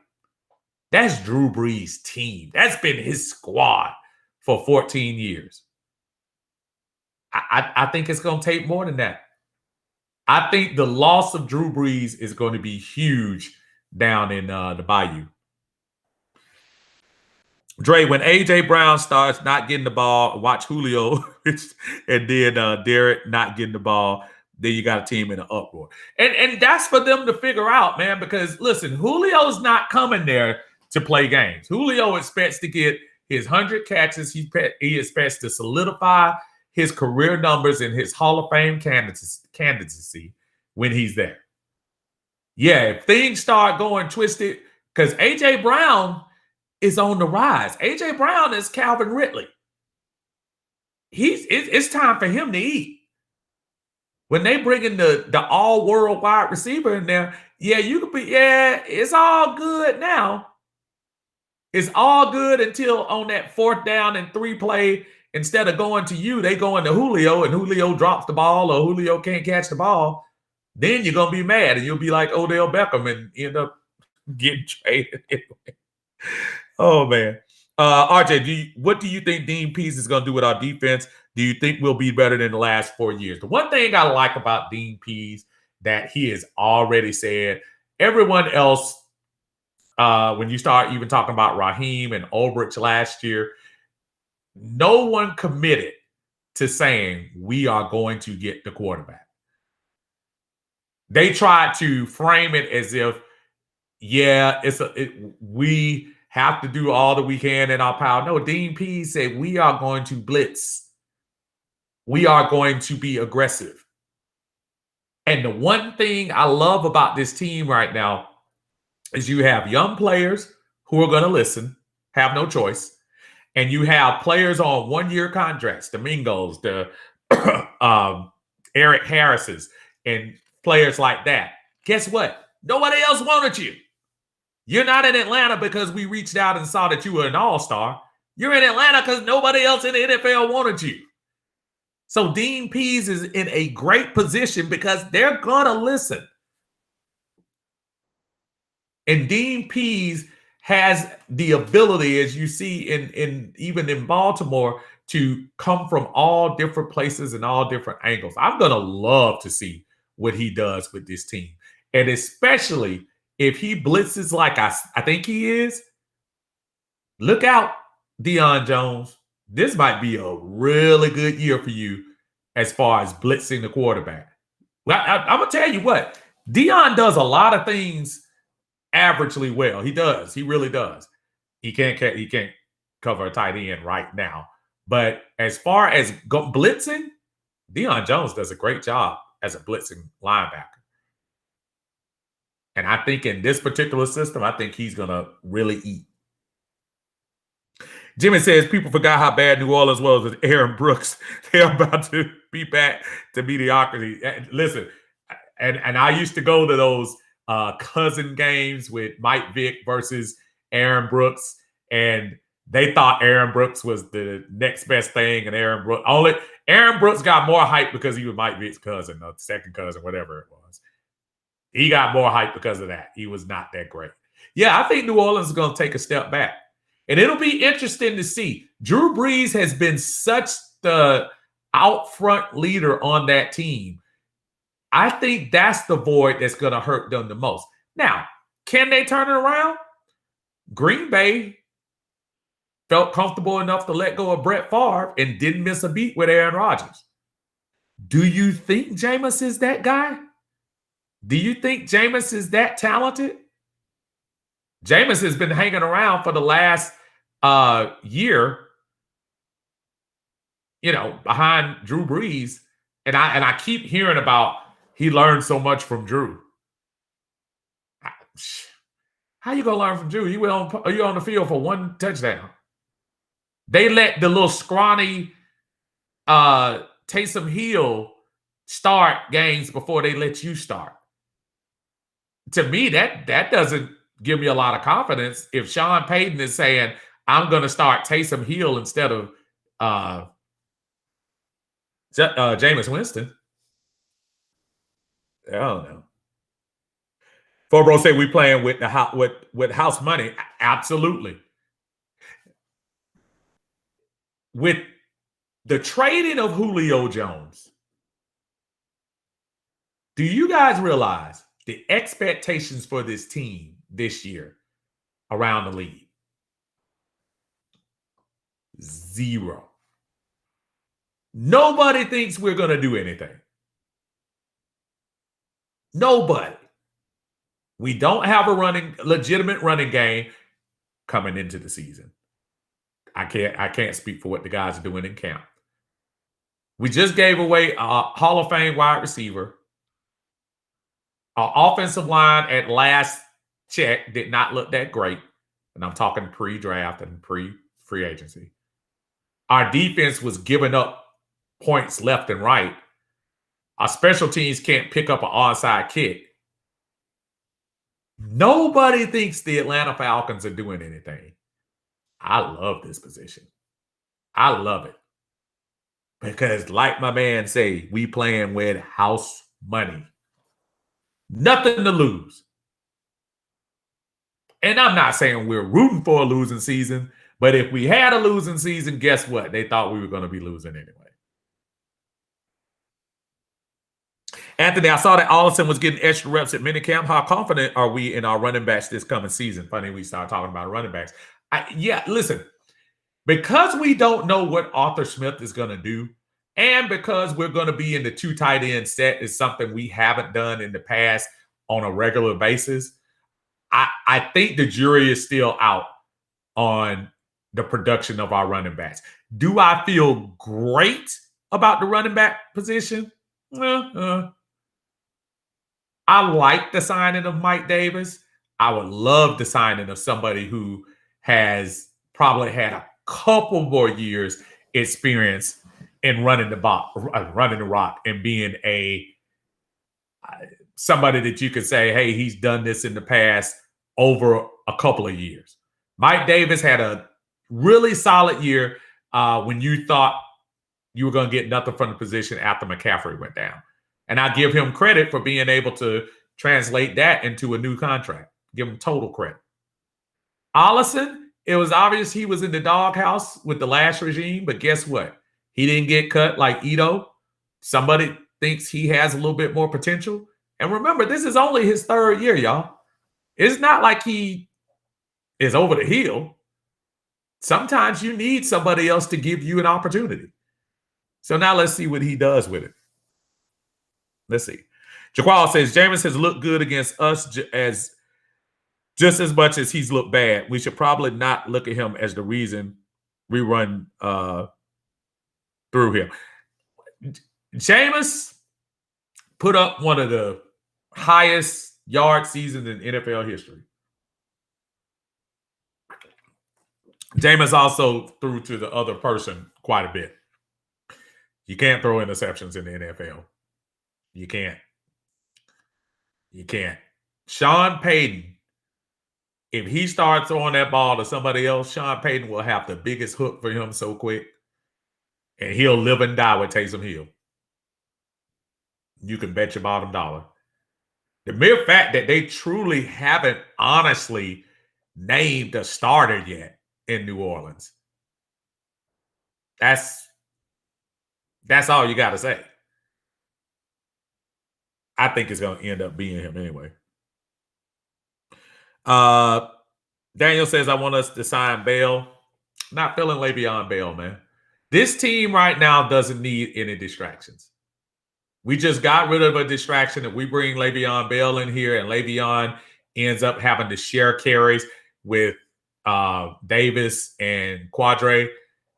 That's Drew Brees' team. That's been his squad for 14 years. I think it's going to take more than that. I think the loss of Drew Brees is going to be huge down in the Bayou. Dre, when A.J. Brown starts not getting the ball, watch Julio and then Derek not getting the ball, then you got a team in an uproar. And that's for them to figure out, man, because, listen, Julio's not coming there to play games. Julio expects to get his 100 catches. He expects to solidify his career numbers and his Hall of Fame candidacy when he's there. Yeah, if things start going twisted, because A.J. Brown is on the rise. A.J. Brown is Calvin Ridley. It's time for him to eat. When they bring in the all-world wide receiver in there, it's all good now. It's all good until on that 4th down and 3 play, instead of going to you, they go into Julio, and Julio drops the ball or Julio can't catch the ball. Then you're going to be mad, and you'll be like Odell Beckham and end up getting traded anyway. Oh, man. RJ, what do you think Dean Pease is going to do with our defense? Do you think we'll be better than the last 4 years? The one thing I like about Dean Pease that he has already said, everyone else, when you start even talking about Raheem and Ulbrich last year, no one committed to saying we are going to get the quarterback. They tried to frame it as if, we have to do all that we can in our power. No, Dean Pease said we are going to blitz. We are going to be aggressive. And the one thing I love about this team right now is you have young players who are going to listen, have no choice. And you have players on 1-year contracts, the Mingos, the Eric Harris's, and players like that. Guess what? Nobody else wanted you. You're not in Atlanta because we reached out and saw that you were an all-star. You're in Atlanta because nobody else in the NFL wanted you. So Dean Pease is in a great position because they're going to listen. And Dean Pease has the ability, as you see even in Baltimore, to come from all different places and all different angles. I'm going to love to see what he does with this team. And especially if he blitzes like I think he is, look out, Deion Jones. This might be a really good year for you as far as blitzing the quarterback. Well, I'm going to tell you what, Deion does a lot of things averagely well. He does. He really does. He can't cover a tight end right now. But as far as blitzing, Deion Jones does a great job as a blitzing linebacker. And I think in this particular system, I think he's going to really eat. Jimmy says people forgot how bad New Orleans was with Aaron Brooks. They're about to be back to mediocrity. Listen, and I used to go to those cousin games with Mike Vick versus Aaron Brooks, and they thought Aaron Brooks was the next best thing, and Aaron Brooks got more hype because he was Mike Vick's cousin, or second cousin, whatever it was. He got more hype because of that. He was not that great. Yeah, I think New Orleans is going to take a step back. And it'll be interesting to see. Drew Brees has been such the out front leader on that team. I think that's the void that's going to hurt them the most. Now, can they turn it around? Green Bay felt comfortable enough to let go of Brett Favre and didn't miss a beat with Aaron Rodgers. Do you think Jameis is that guy? Do you think Jameis is that talented? Jameis has been hanging around for the last year, behind Drew Brees, and I keep hearing about he learned so much from Drew. How you gonna learn from Drew? You on the field for one touchdown. They let the little scrawny Taysom Hill start games before they let you start. To me, that doesn't give me a lot of confidence. If Sean Payton is saying, I'm going to start Taysom Hill instead of Jameis Winston. I don't know. Fobro said we playing with with house money. Absolutely. With the trading of Julio Jones, do you guys realize the expectations for this team this year around the league? Zero. Nobody thinks we're going to do anything. Nobody. We don't have a legitimate running game coming into the season. I can't speak for what the guys are doing in camp. We just gave away a Hall of Fame wide receiver. Our offensive line at last check did not look that great. And I'm talking pre-draft and pre-free agency. Our defense was giving up points left and right. Our special teams can't pick up an onside kick. Nobody thinks the Atlanta Falcons are doing anything. I love this position. I love it. Because like my man say, we playing with house money. Nothing to lose. And I'm not saying we're rooting for a losing season, but if we had a losing season, guess what? They thought we were going to be losing anyway. Anthony, I saw that Allison was getting extra reps at minicamp. How confident are we in our running backs this coming season? Funny, we started talking about running backs. Listen, because we don't know what Arthur Smith is going to do, and because we're going to be in the 2 tight end set is something we haven't done in the past on a regular basis, I think the jury is still out on the production of our running backs. Do I feel great about the running back position? I like the signing of Mike Davis. I would love the signing of somebody who has probably had a couple more years experience in running the rock and being somebody that you could say, hey, he's done this in the past over a couple of years. Mike Davis had a really solid year when you thought you were going to get nothing from the position after McCaffrey went down. And I give him credit for being able to translate that into a new contract. Give him total credit. Allison, it was obvious he was in the doghouse with the last regime, but guess what? He didn't get cut like Ito. Somebody thinks he has a little bit more potential. And remember, this is only his 3rd year, y'all. It's not like he is over the hill. Sometimes you need somebody else to give you an opportunity. So now let's see what he does with it. Let's see. Jaqual says, Jameis has looked good against us just as much as he's looked bad. We should probably not look at him as the reason we run through him. Jameis put up one of the highest yard seasons in NFL history. Jameis also threw to the other person quite a bit. You can't throw interceptions in the NFL. You can't. You can't. Sean Payton, if he starts throwing that ball to somebody else, Sean Payton will have the biggest hook for him so quick. And he'll live and die with Taysom Hill. You can bet your bottom dollar The mere fact that they truly haven't honestly named a starter yet in New Orleans. That's all you got to say. I think it's going to end up being him anyway. Daniel says, I want us to sign Bell. Not feeling Le'Veon Bell, man. This team right now doesn't need any distractions. We just got rid of a distraction that we bring Le'Veon Bell in here, and Le'Veon ends up having to share carries with Davis and Quadre,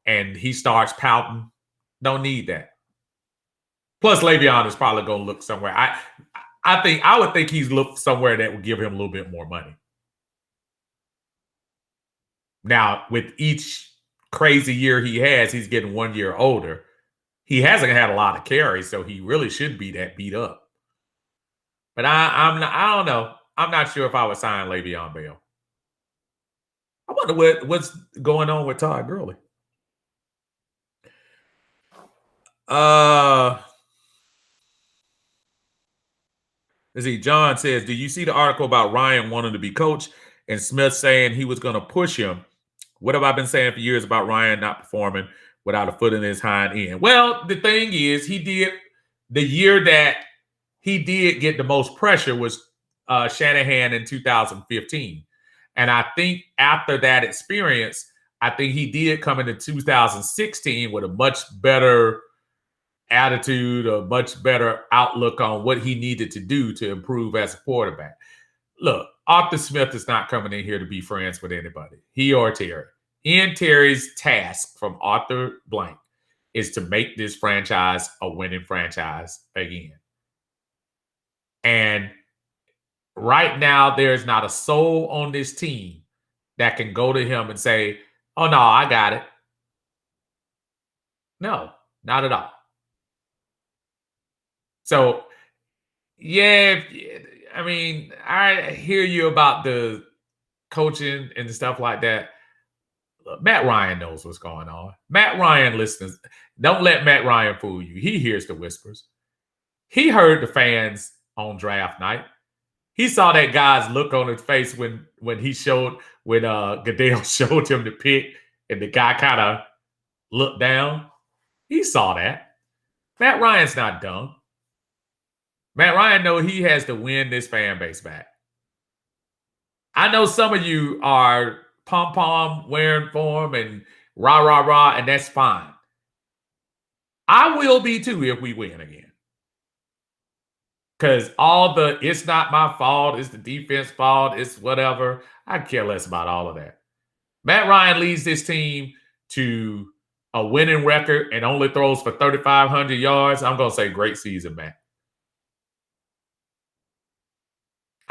and he starts pouting. Don't need that. Plus, Le'Veon is probably going to look somewhere. I would think he's looked somewhere that would give him a little bit more money. Now, with each crazy year he has, he's getting 1 year older. He hasn't had a lot of carries, so he really should be that beat up. But I don't know. I'm not sure if I would sign Le'Veon Bell. I wonder what's going on with Todd Gurley. Let's see. John says, do you see the article about Ryan wanting to be coach and Smith saying he was going to push him? What have I been saying for years about Ryan not performing without a foot in his hind end? Well, the thing is, the year that he did get the most pressure was Shanahan in 2015. And I think after that experience, I think he did come into 2016 with a much better attitude, a much better outlook on what he needed to do to improve as a quarterback. Look, Arthur Smith is not coming in here to be friends with anybody, he or Terry. Ian Terry's task from Arthur Blank is to make this franchise a winning franchise again. And right now, there's not a soul on this team that can go to him and say, oh, no, I got it. No, not at all. So, yeah, I mean, I hear you about the coaching and stuff like that. Look, Matt Ryan knows what's going on. Matt Ryan listens. Don't let Matt Ryan fool you. He hears the whispers. He heard the fans on draft night. He saw that guy's look on his face when Goodell showed him the pick and the guy kind of looked down. He saw that. Matt Ryan's not dumb. Matt Ryan knows he has to win this fan base back. I know some of you are pom-pom wearing for him and rah, and that's fine. I will be too if we win again. Because it's not my fault, it's the defense fault, it's whatever. I care less about all of that. Matt Ryan leads this team to a winning record and only throws for 3,500 yards. I'm going to say great season, Matt.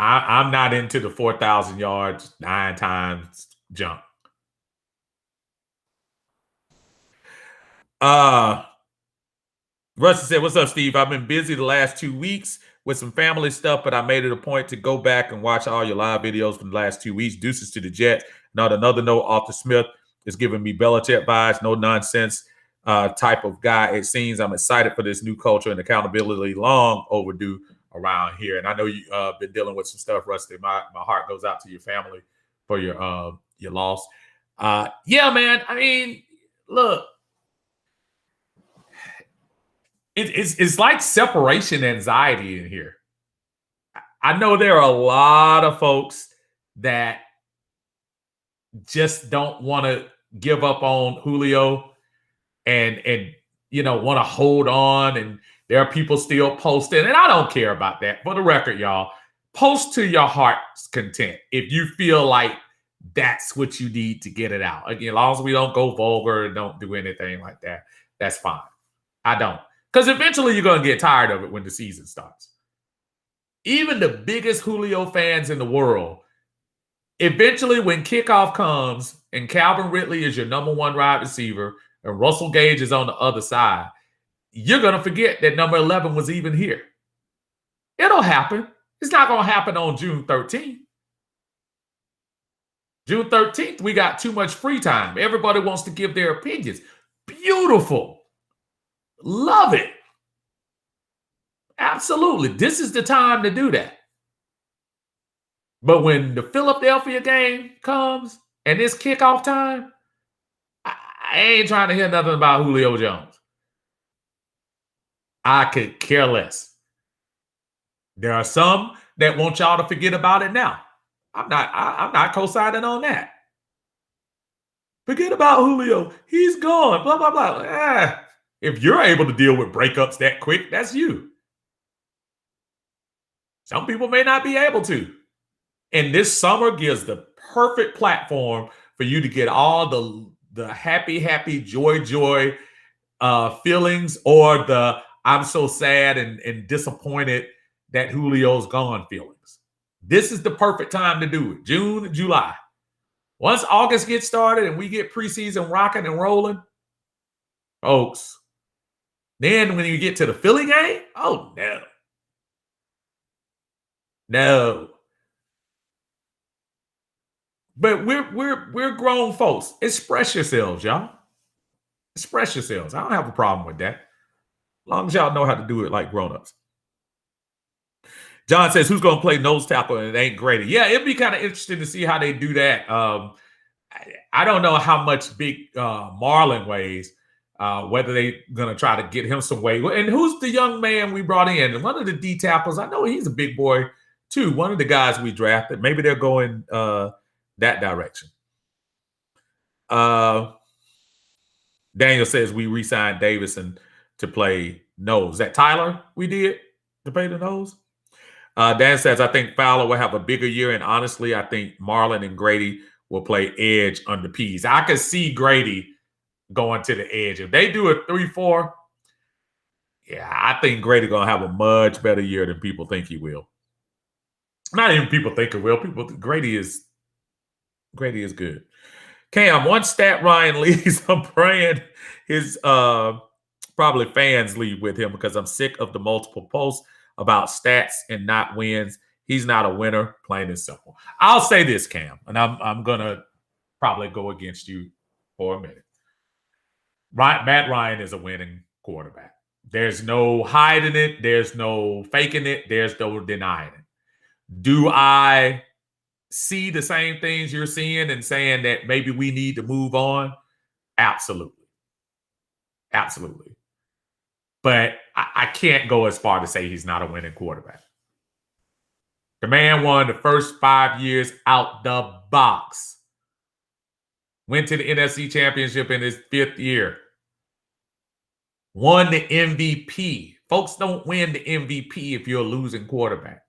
I'm not into the 4,000 yards, 9 times jump. Rusty said, what's up, Steve? I've been busy the last 2 weeks with some family stuff, but I made it a point to go back and watch all your live videos from the last 2 weeks. Deuces to the Jets. Not another note, Arthur Smith is giving me Belichick vibes, no nonsense type of guy. It seems I'm excited for this new culture and accountability, long overdue around here. And I know you've been dealing with some stuff, Rusty. My heart goes out to your family for your loss. Yeah, man. I mean, look, it's like separation anxiety in here. I know there are a lot of folks that just don't want to give up on Julio and want to hold on, and there are people still posting, and I don't care about that. For the record, y'all, post to your heart's content if you feel like that's what you need to get it out. Again, as long as we don't go vulgar and don't do anything like that, that's fine. I don't. Because eventually you're going to get tired of it when the season starts. Even the biggest Julio fans in the world, eventually when kickoff comes and Calvin Ridley is your number 1 wide receiver and Russell Gage is on the other side, you're going to forget that number 11 was even here. It'll happen. It's not going to happen on June 13th. June 13th, we got too much free time. Everybody wants to give their opinions. Beautiful. Love it. Absolutely. This is the time to do that. But when the Philadelphia game comes and it's kickoff time, I ain't trying to hear nothing about Julio Jones. I could care less. There are some that want y'all to forget about it now. I'm not co-signing on that. Forget about Julio. He's gone. Blah blah blah. If you're able to deal with breakups that quick, that's you. Some people may not be able to. And this summer gives the perfect platform for you to get all the happy, joy feelings, or the I'm so sad and disappointed that Julio's gone feelings. This is the perfect time to do it. June, July. Once August gets started and we get preseason rocking and rolling, folks, then when you get to the Philly game, oh no. No. But we're grown folks. Express yourselves, y'all. Express yourselves. I don't have a problem with that. As long as y'all know how to do it like grown-ups. John says, who's going to play nose tackle and it ain't Grady? Yeah, it'd be kind of interesting to see how they do that. I don't know how much big Marlon weighs, whether they're going to try to get him some weight. And who's the young man we brought in? One of the D tackles, I know he's a big boy too. One of the guys we drafted. Maybe they're going that direction. Daniel says we re-signed Davison to play nose. Is that Tyler we did to play the nose? Dan says, I think Fowler will have a bigger year, and honestly, I think Marlon and Grady will play edge under Pease. I could see Grady going to the edge. If they do a 3-4, yeah, I think Grady going to have a much better year than people think he will. Not even people think it will. Grady is good. Cam, one stat Ryan leaves, I'm praying his probably fans leave with him because I'm sick of the multiple posts about stats and not wins. He's not a winner, plain and simple. I'll say this, Cam, and I'm gonna probably go against you for a minute. Matt Ryan is a winning quarterback. There's no hiding it. There's no faking it. There's no denying it. Do I see the same things you're seeing and saying that maybe we need to move on? Absolutely. Absolutely. But I can't go as far to say he's not a winning quarterback. The man won the first 5 years out the box. Went to the NFC Championship in his 5th year. Won the MVP. Folks don't win the MVP if you're a losing quarterback.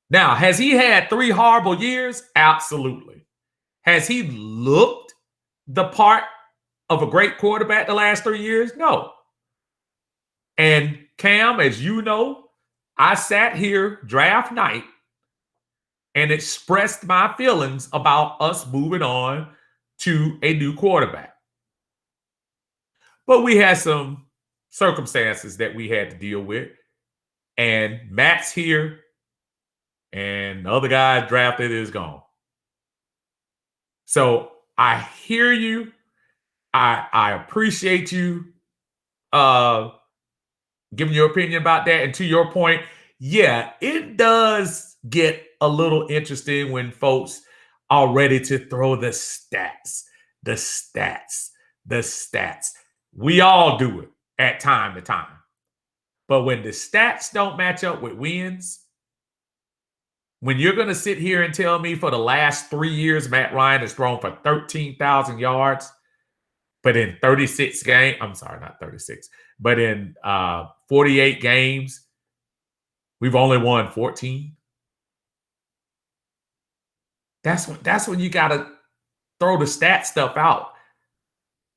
Now, has he had 3 horrible years? Absolutely. Has he looked the part of a great quarterback the last 3 years? No. And Cam, as you know, I sat here draft night and expressed my feelings about us moving on to a new quarterback. But we had some circumstances that we had to deal with. And Matt's here, and the other guy drafted is gone. So I hear you. I appreciate you giving your opinion about that. And to your point, yeah, it does get a little interesting when folks are ready to throw the stats. We all do it at time to time. But when the stats don't match up with wins, when you're going to sit here and tell me for the last 3 years, Matt Ryan has thrown for 13,000 yards, but in 36 games, I'm sorry, not 36, but in 48 games, we've only won 14. That's when you got to throw the stat stuff out.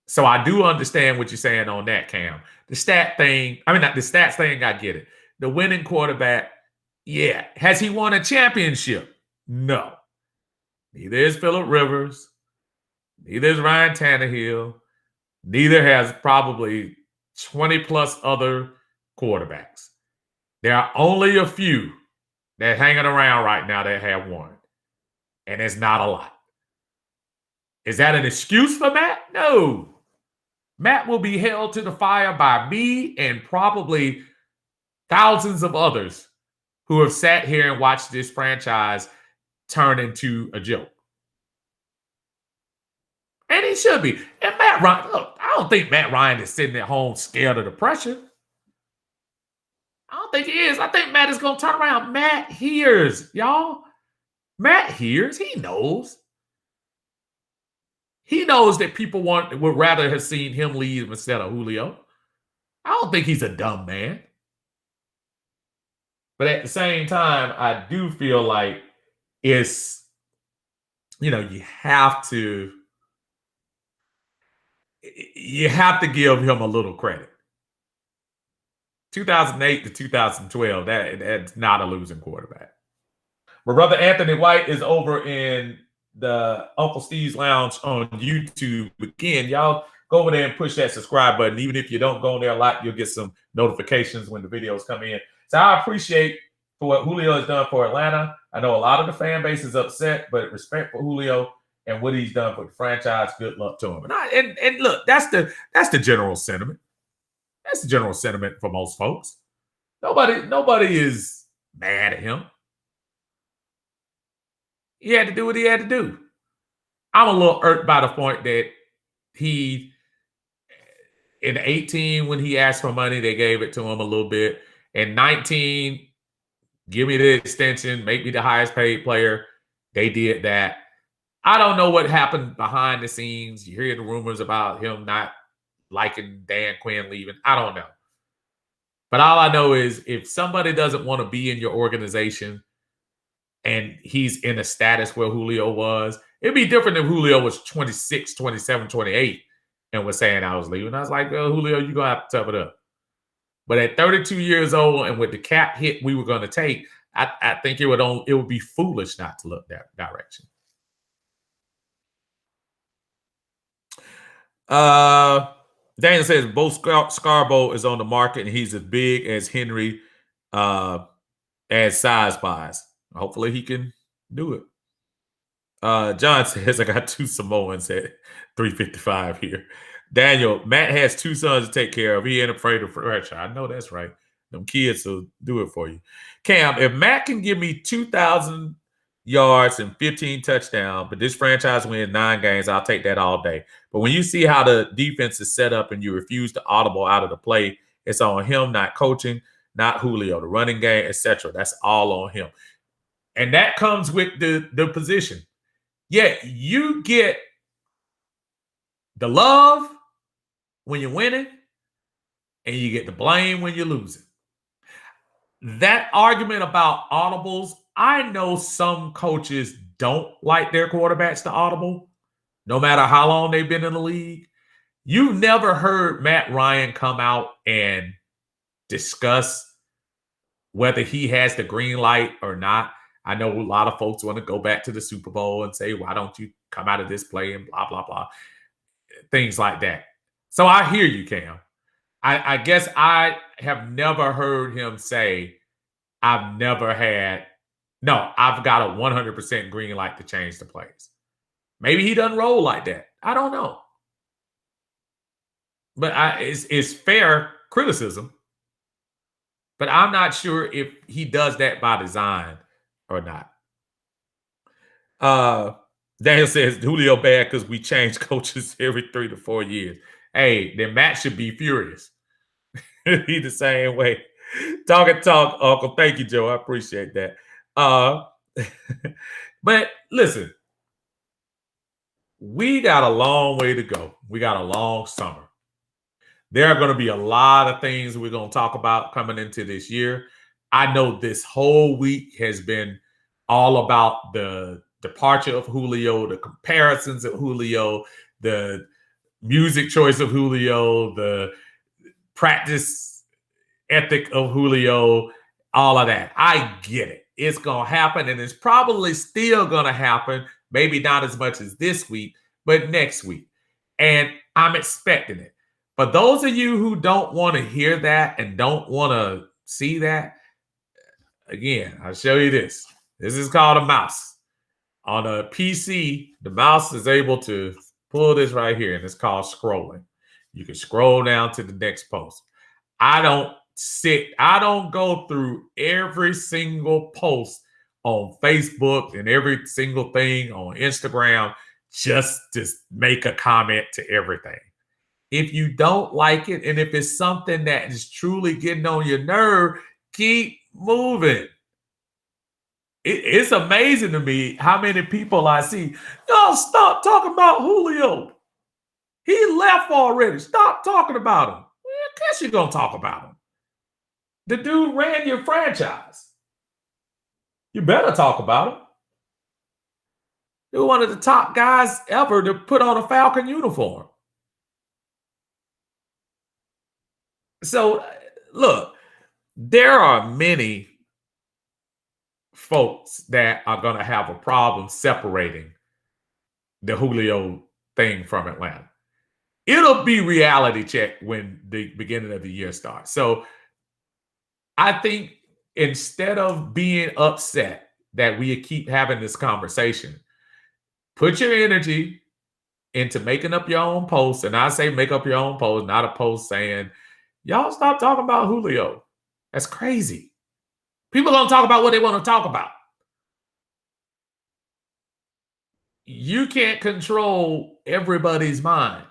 So I do understand what you're saying on that, Cam. The stat thing, not the stats thing, I get it. The winning quarterback, yeah. Has he won a championship? No. Neither is Phillip Rivers. Neither is Ryan Tannehill. Neither has probably 20-plus other quarterbacks. There are only a few that are hanging around right now that have won. And it's not a lot. Is that an excuse for Matt? No. Matt will be held to the fire by me and probably thousands of others who have sat here and watched this franchise turn into a joke. And he should be. And Matt Ryan, look, I don't think Matt Ryan is sitting at home scared of the pressure. I don't think he is. I think Matt is going to turn around. Matt hears, y'all. Matt hears. He knows. He knows that people would rather have seen him leave instead of Julio. I don't think he's a dumb man. But at the same time, I do feel like it's, you have to give him a little credit. 2008 to 2012, that's not a losing quarterback. My brother Anthony White is over in the Uncle Steve's Lounge on YouTube. Again, y'all go over there and push that subscribe button. Even if you don't go in there a lot, you'll get some notifications when the videos come in. So I appreciate for what Julio has done for Atlanta. I know a lot of the fan base is upset, but respect for Julio and what he's done for the franchise. Good luck to him. And look, that's the general sentiment. That's the general sentiment for most folks. Nobody is mad at him. He had to do what he had to do. I'm a little irked by the point that he, in 18, when he asked for money, they gave it to him a little bit. In 19, give me the extension, make me the highest paid player. They did that. I don't know what happened behind the scenes. You hear the rumors about him not liking Dan Quinn leaving. I don't know. But all I know is if somebody doesn't want to be in your organization and he's in a status where Julio was, it'd be different if Julio was 26, 27, 28 and was saying I was leaving. I was like, well, Julio, you're going to have to tough it up. But at 32 years old and with the cap hit we were going to take, I think it would be foolish not to look that direction. Daniel says both Scarborough is on the market and he's as big as Henry as size-wise. Hopefully he can do it. John says I got two Samoans at 355 here. Daniel, Matt has two sons to take care of. He ain't afraid of pressure. I know that's right. Them kids will do it for you. Cam, if Matt can give me 2,000 yards and 15 touchdowns, but this franchise wins 9 games, I'll take that all day. But when you see how the defense is set up and you refuse to audible out of the play, it's on him, not coaching, not Julio, the running game, etc. That's all on him. And that comes with the position. Yeah, you get the love when you're winning, and you get the blame when you're losing. That argument about audibles, I know some coaches don't like their quarterbacks to audible, no matter how long they've been in the league. You've never heard Matt Ryan come out and discuss whether he has the green light or not. I know a lot of folks want to go back to the Super Bowl and say, why don't you come out of this play and blah, blah, blah. Things like that. So I hear you, Cam. I guess I have never heard him say, I've got a 100% green light to change the plays. Maybe he doesn't roll like that. I don't know. But it's fair criticism. But I'm not sure if he does that by design or not. Daniel says Julio bad because we change coaches every 3 to 4 years. Hey, then Matt should be furious. He the same way. Talk, Uncle. Thank you, Joe. I appreciate that. But listen, we got a long way to go. We got a long summer. There are going to be a lot of things we're going to talk about coming into this year. I know this whole week has been all about the departure of Julio, the comparisons of Julio, the music choice of Julio, the practice ethic of Julio, all of that. I get it. It's going to happen, and it's probably still going to happen, maybe not as much as this week, but next week. And I'm expecting it. For those of you who don't want to hear that and don't want to see that, again, I'll show you this. This is called a mouse. On a PC, the mouse is able to pull this right here, and it's called scrolling. You can scroll down to the next post. I don't go through every single post on Facebook and every single thing on Instagram just to make a comment to everything. If you don't like it, and if it's something that is truly getting on your nerve, keep moving. It's amazing to me how many people I see. Y'all stop talking about Julio. He left already. Stop talking about him. Well, of course you're going to talk about him. The dude ran your franchise. You better talk about him. You're one of the top guys ever to put on a Falcon uniform. So, look, there are many folks that are going to have a problem separating the Julio thing from Atlanta. It'll be reality check when the beginning of the year starts. So I think instead of being upset that we keep having this conversation, put your energy into making up your own posts. And I say make up your own post, not a post saying, y'all stop talking about Julio. That's crazy. People don't talk about what they want to talk about. You can't control everybody's mind.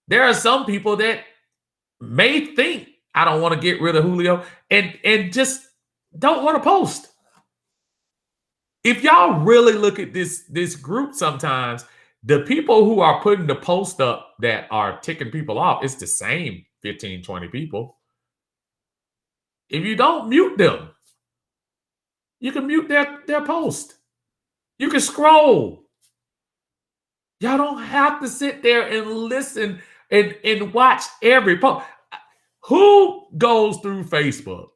There are some people that may think I don't want to get rid of Julio and just don't want to post. If y'all really look at this group sometimes, the people who are putting the post up that are ticking people off, it's the same 15, 20 people. If you don't mute them, you can mute their post. You can scroll. Y'all don't have to sit there and listen and watch every post. Who goes through Facebook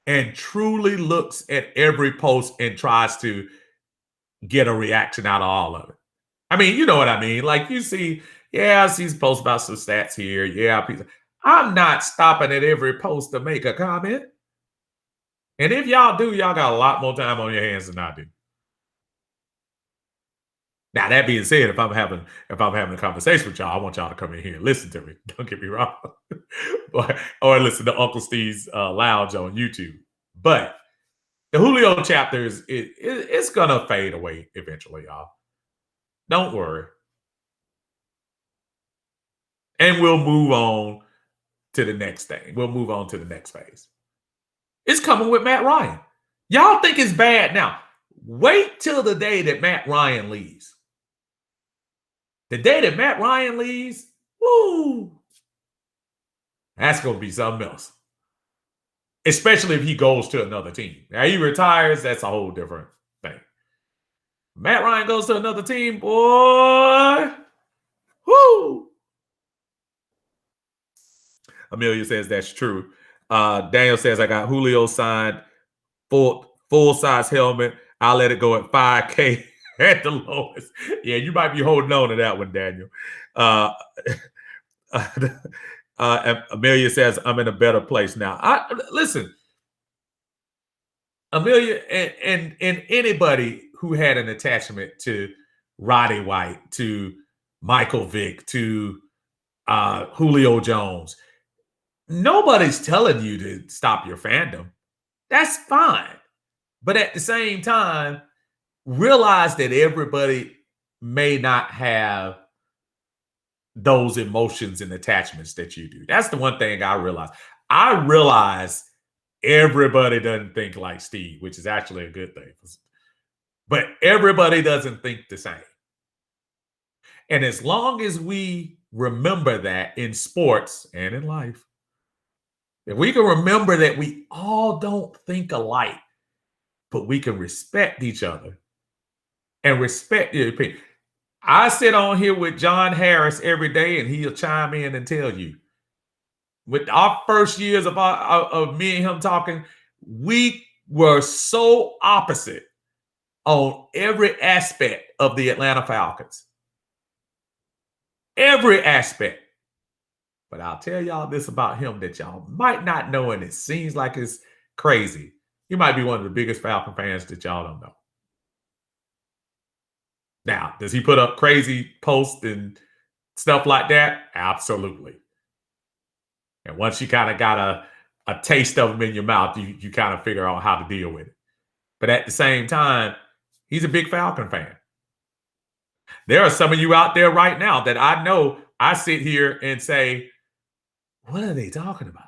and truly looks at every post and tries to get a reaction out of all of it? I mean, you know what I mean? Like you see, yeah, I see posts about some stats here. Yeah, I'm not stopping at every post to make a comment. And if y'all do, y'all got a lot more time on your hands than I do. Now, that being said, if I'm having a conversation with y'all, I want y'all to come in here and listen to me. Don't get me wrong. or listen to Uncle Steve's Lounge on YouTube. But the Julio chapter it's gonna fade away eventually, y'all. Don't worry. And we'll move on to the next thing. We'll move on to the next phase. It's coming with Matt Ryan. Y'all think it's bad now. Wait till the day that Matt Ryan leaves. The day that Matt Ryan leaves, woo, that's going to be something else. Especially if he goes to another team. Now, he retires, that's a whole different thing. Matt Ryan goes to another team, boy, woo. Amelia says that's true. Daniel says, I got Julio signed, full-size helmet. I'll let it go at $5K. At the lowest. Yeah, you might be holding on to that one, Daniel. Amelia says, I'm in a better place now. Listen, Amelia and anybody who had an attachment to Roddy White, to Michael Vick, to Julio Jones, nobody's telling you to stop your fandom. That's fine. But at the same time, realize that everybody may not have those emotions and attachments that you do. That's the one thing I realize. I realize everybody doesn't think like Steve, which is actually a good thing. But everybody doesn't think the same. And as long as we remember that in sports and in life, if we can remember that we all don't think alike, but we can respect each other and respect your opinion. I sit on here with John Harris every day, and he'll chime in and tell you. With our first years of me and him talking, we were so opposite on every aspect of the Atlanta Falcons. Every aspect. But I'll tell y'all this about him that y'all might not know, and it seems like it's crazy. He might be one of the biggest Falcon fans that y'all don't know. Now, does he put up crazy posts and stuff like that? Absolutely. And once you kind of got a taste of them in your mouth, you kind of figure out how to deal with it. But at the same time, he's a big Falcon fan. There are some of you out there right now that I know I sit here and say, what are they talking about?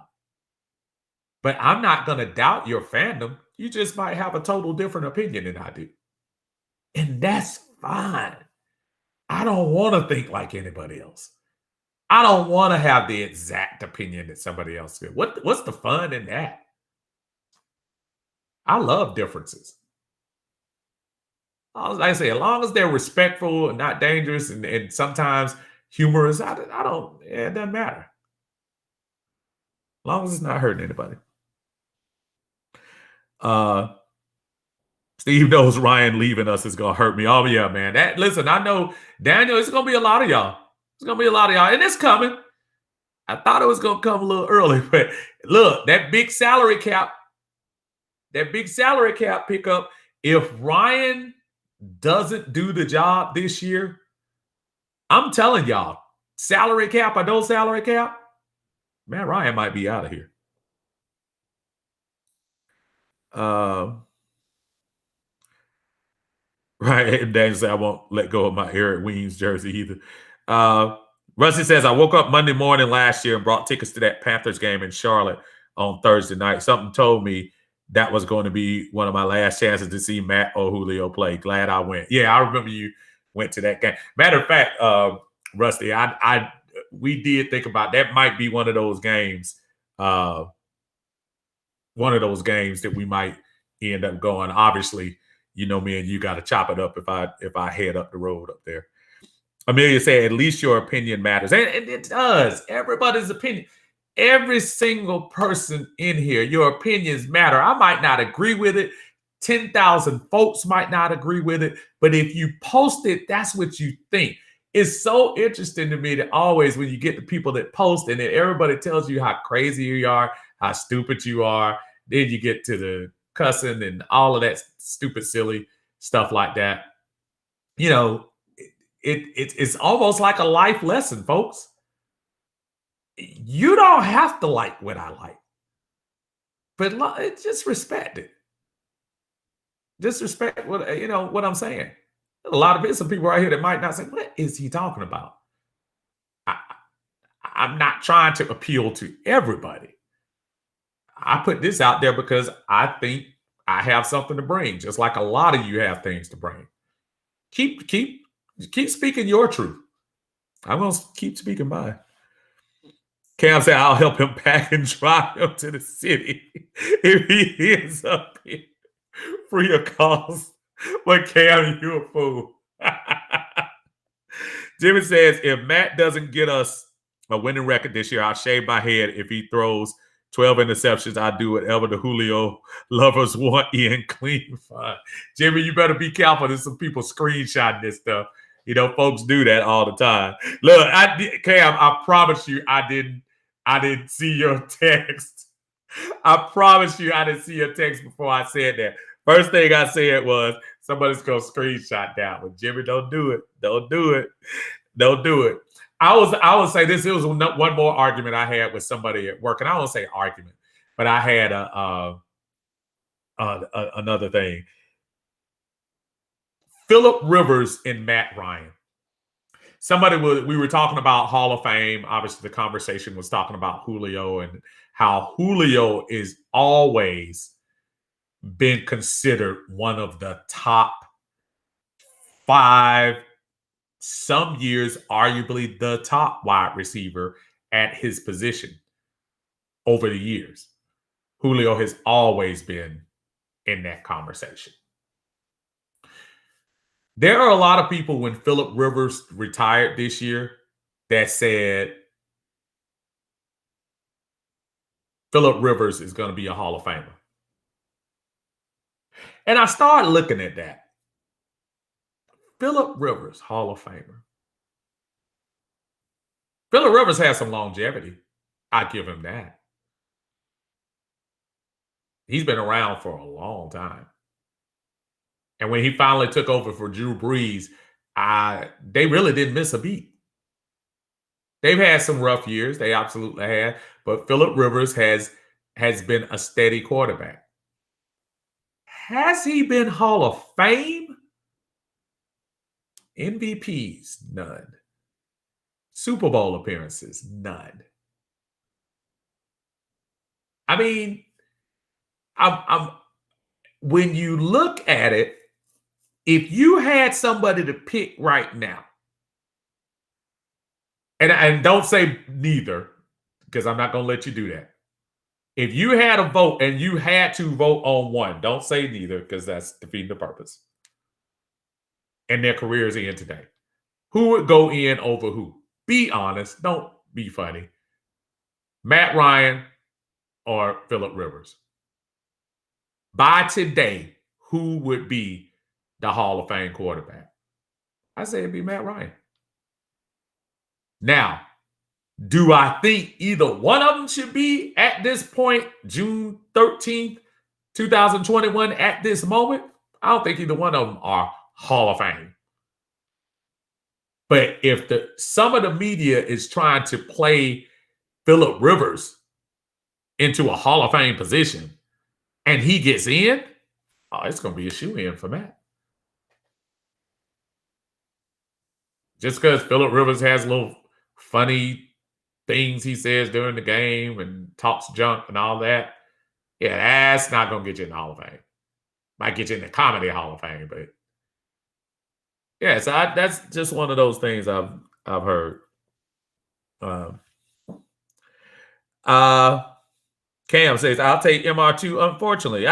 But I'm not going to doubt your fandom. You just might have a total different opinion than I do. And that's fine. I don't want to think like anybody else. I don't want to have the exact opinion that somebody else did. What's the fun in that? I love differences. Like I say, as long as they're respectful and not dangerous and sometimes humorous, I don't, it doesn't matter. As long as it's not hurting anybody. Steve knows Ryan leaving us is gonna hurt me. Oh yeah, man. Listen, I know Daniel, it's gonna be a lot of y'all. It's gonna be a lot of y'all, and it's coming. I thought it was gonna come a little early, but look, that big salary cap pickup. If Ryan doesn't do the job this year, I'm telling y'all, salary cap or no salary cap, man, Ryan might be out of here. Right. And Dan said, I won't let go of my Eric Weems jersey either. Rusty says, I woke up Monday morning last year and brought tickets to that Panthers game in Charlotte on Thursday night. Something told me that was going to be one of my last chances to see Matt or Julio play. Glad I went. Yeah, I remember you went to that game. Matter of fact, Rusty, we did think about that might be one of those games. That we might end up going. Obviously, you know me and you got to chop it up if I head up the road up there. Amelia said, at least your opinion matters. And it does. Everybody's opinion. Every single person in here, your opinions matter. I might not agree with it. 10,000 folks might not agree with it. But if you post it, that's what you think. It's so interesting to me that always when you get the people that post and then everybody tells you how crazy you are, how stupid you are, then you get to the cussing and all of that stupid, silly stuff like that. You know, it's almost like a life lesson, folks. You don't have to like what I like, but just respect it. Just respect what what I'm saying. A lot of some people right here that might not say, "What is he talking about?" I'm not trying to appeal to everybody. I put this out there because I think I have something to bring, just like a lot of you have things to bring. Keep speaking your truth. I'm gonna keep speaking mine. Cam said, I'll help him pack and drive him to the city if he ends up here free of cost. But Cam, you a fool. Jimmy says, if Matt doesn't get us a winning record this year, I'll shave my head. If he throws 12 interceptions, I'll do whatever the Julio lovers want. Ian clean fine. Jimmy, you better be careful. There's some people screenshotting this stuff. You know, folks do that all the time. Look, Cam, I promise you I didn't see your text. I promise you I didn't see your text before I said that. First thing I said was somebody's going to screenshot that one. Jimmy, don't do it. Don't do it. Don't do it. I would say this. It was one more argument I had with somebody at work, and I won't say argument, but I had another thing. Phillip Rivers and Matt Ryan. We were talking about Hall of Fame. Obviously, the conversation was talking about Julio and how Julio is always been considered one of the top 5, some years arguably the top wide receiver at his position over the years. Julio has always been in that conversation. There are a lot of people when Phillip Rivers retired this year that said Phillip Rivers is going to be a Hall of Famer. And I started looking at that. Phillip Rivers, Hall of Famer. Phillip Rivers has some longevity. I give him that. He's been around for a long time. And when he finally took over for Drew Brees, they really didn't miss a beat. They've had some rough years. They absolutely have. But Phillip Rivers has been a steady quarterback. Has he been Hall of Fame? MVPs, none. Super Bowl appearances, none. I mean, I'm when you look at it, if you had somebody to pick right now, and don't say neither, because I'm not going to let you do that. If you had a vote and you had to vote on one, don't say neither, because that's defeating the purpose. And their careers end today. Who would go in over who? Be honest. Don't be funny. Matt Ryan or Phillip Rivers? By today, who would be the Hall of Fame quarterback? I say it'd be Matt Ryan. Now, do I think either one of them should be at this point, June 13th, 2021, at this moment? I don't think either one of them are Hall of Fame. But if some of the media is trying to play Phillip Rivers into a Hall of Fame position and he gets in, it's going to be a shoe-in for Matt. Just because Phillip Rivers has little funny things he says during the game and talks junk and all that, yeah, that's not going to get you in the Hall of Fame. Might get you in the Comedy Hall of Fame, but yeah, so that's just one of those things I've heard. Cam says, "I'll take MR2." Unfortunately,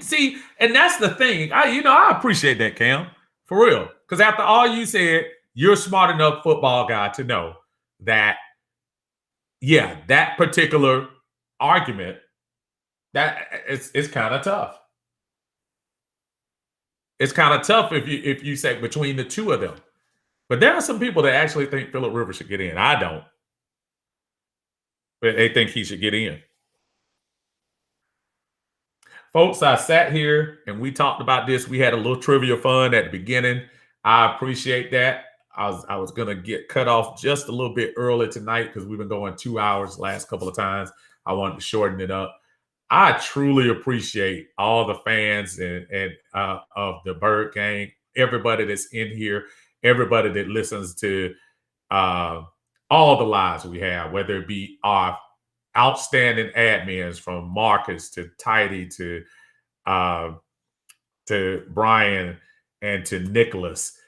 see, and that's the thing. I appreciate that, Cam, for real. Because after all you said, you're a smart enough football guy to know that, yeah, that particular argument, that it's kind of tough. It's kind of tough if you say between the two of them. But there are some people that actually think Phillip Rivers should get in. I don't. But they think he should get in. Folks, I sat here and we talked about this. We had a little trivia fun at the beginning. I appreciate that. I was going to get cut off just a little bit early tonight because we've been going 2 hours the last couple of times. I wanted to shorten it up. I truly appreciate all the fans and of the Bird Gang, everybody that's in here, everybody that listens to all the lives we have, whether it be our outstanding admins from Marcus to Tidy to Brian and to Nicholas.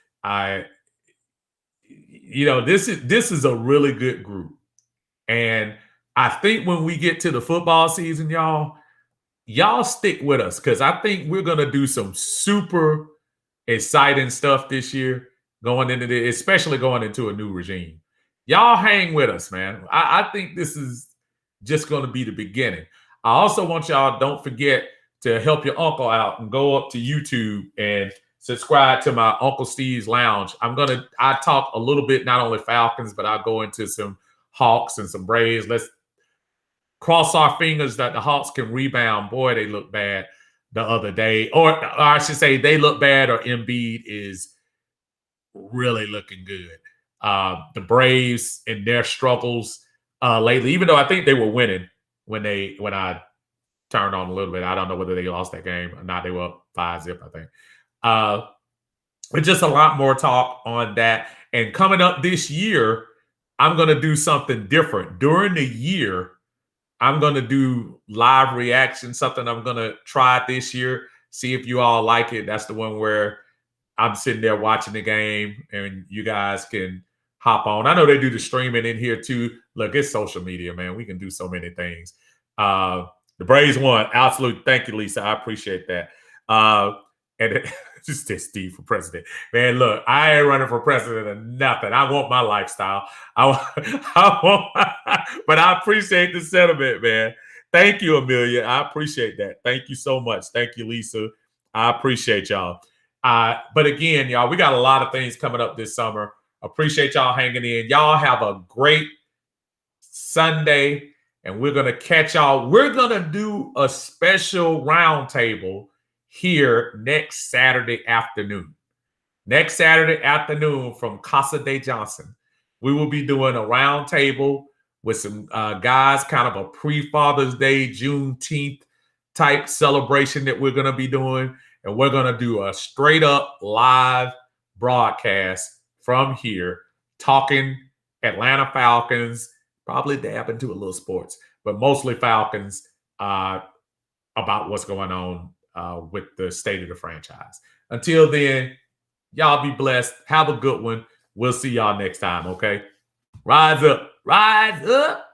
This is a really good group. And I think when we get to the football season, y'all stick with us because I think we're going to do some super exciting stuff this year going into this, especially going into a new regime. Y'all hang with us, man. I think this is just going to be the beginning. I also want y'all, don't forget to help your uncle out and go up to YouTube and subscribe to my Uncle Steve's Lounge. I talk a little bit, not only Falcons, but I'll go into some Hawks and some Braves. Let's cross our fingers that the Hawks can rebound. Boy, they look bad the other day. Or I should say they look bad, or Embiid is really looking good. The Braves and their struggles lately, even though I think they were winning when I turned on a little bit. I don't know whether they lost that game or not. They were up 5-0, I think. But just a lot more talk on that. And coming up this year, I'm going to do something different. During the year, I'm going to do live reaction, something I'm going to try this year, see if you all like it. That's the one where I'm sitting there watching the game and you guys can hop on. I know they do the streaming in here too. Look, it's social media, man. We can do so many things. The Braves won. Absolute. Thank you, Lisa. I appreciate that. And just Steve for president. Man, look, I ain't running for president or nothing. I want my lifestyle. But I appreciate the sentiment, man. Thank you, Amelia. I appreciate that. Thank you so much. Thank you, Lisa. I appreciate y'all. But again, y'all, we got a lot of things coming up this summer. Appreciate y'all hanging in. Y'all have a great Sunday, and we're going to catch y'all. We're going to do a special roundtable here next Saturday afternoon. Next Saturday afternoon from Casa de Johnson. We will be doing a roundtable with some guys, kind of a pre-Father's Day, Juneteenth type celebration that we're going to be doing. And we're going to do a straight up live broadcast from here, talking Atlanta Falcons, probably dab into a little sports, but mostly Falcons, about what's going on with the state of the franchise. Until then, y'all be blessed. Have a good one. We'll see y'all next time, okay? Rise up. Rise up.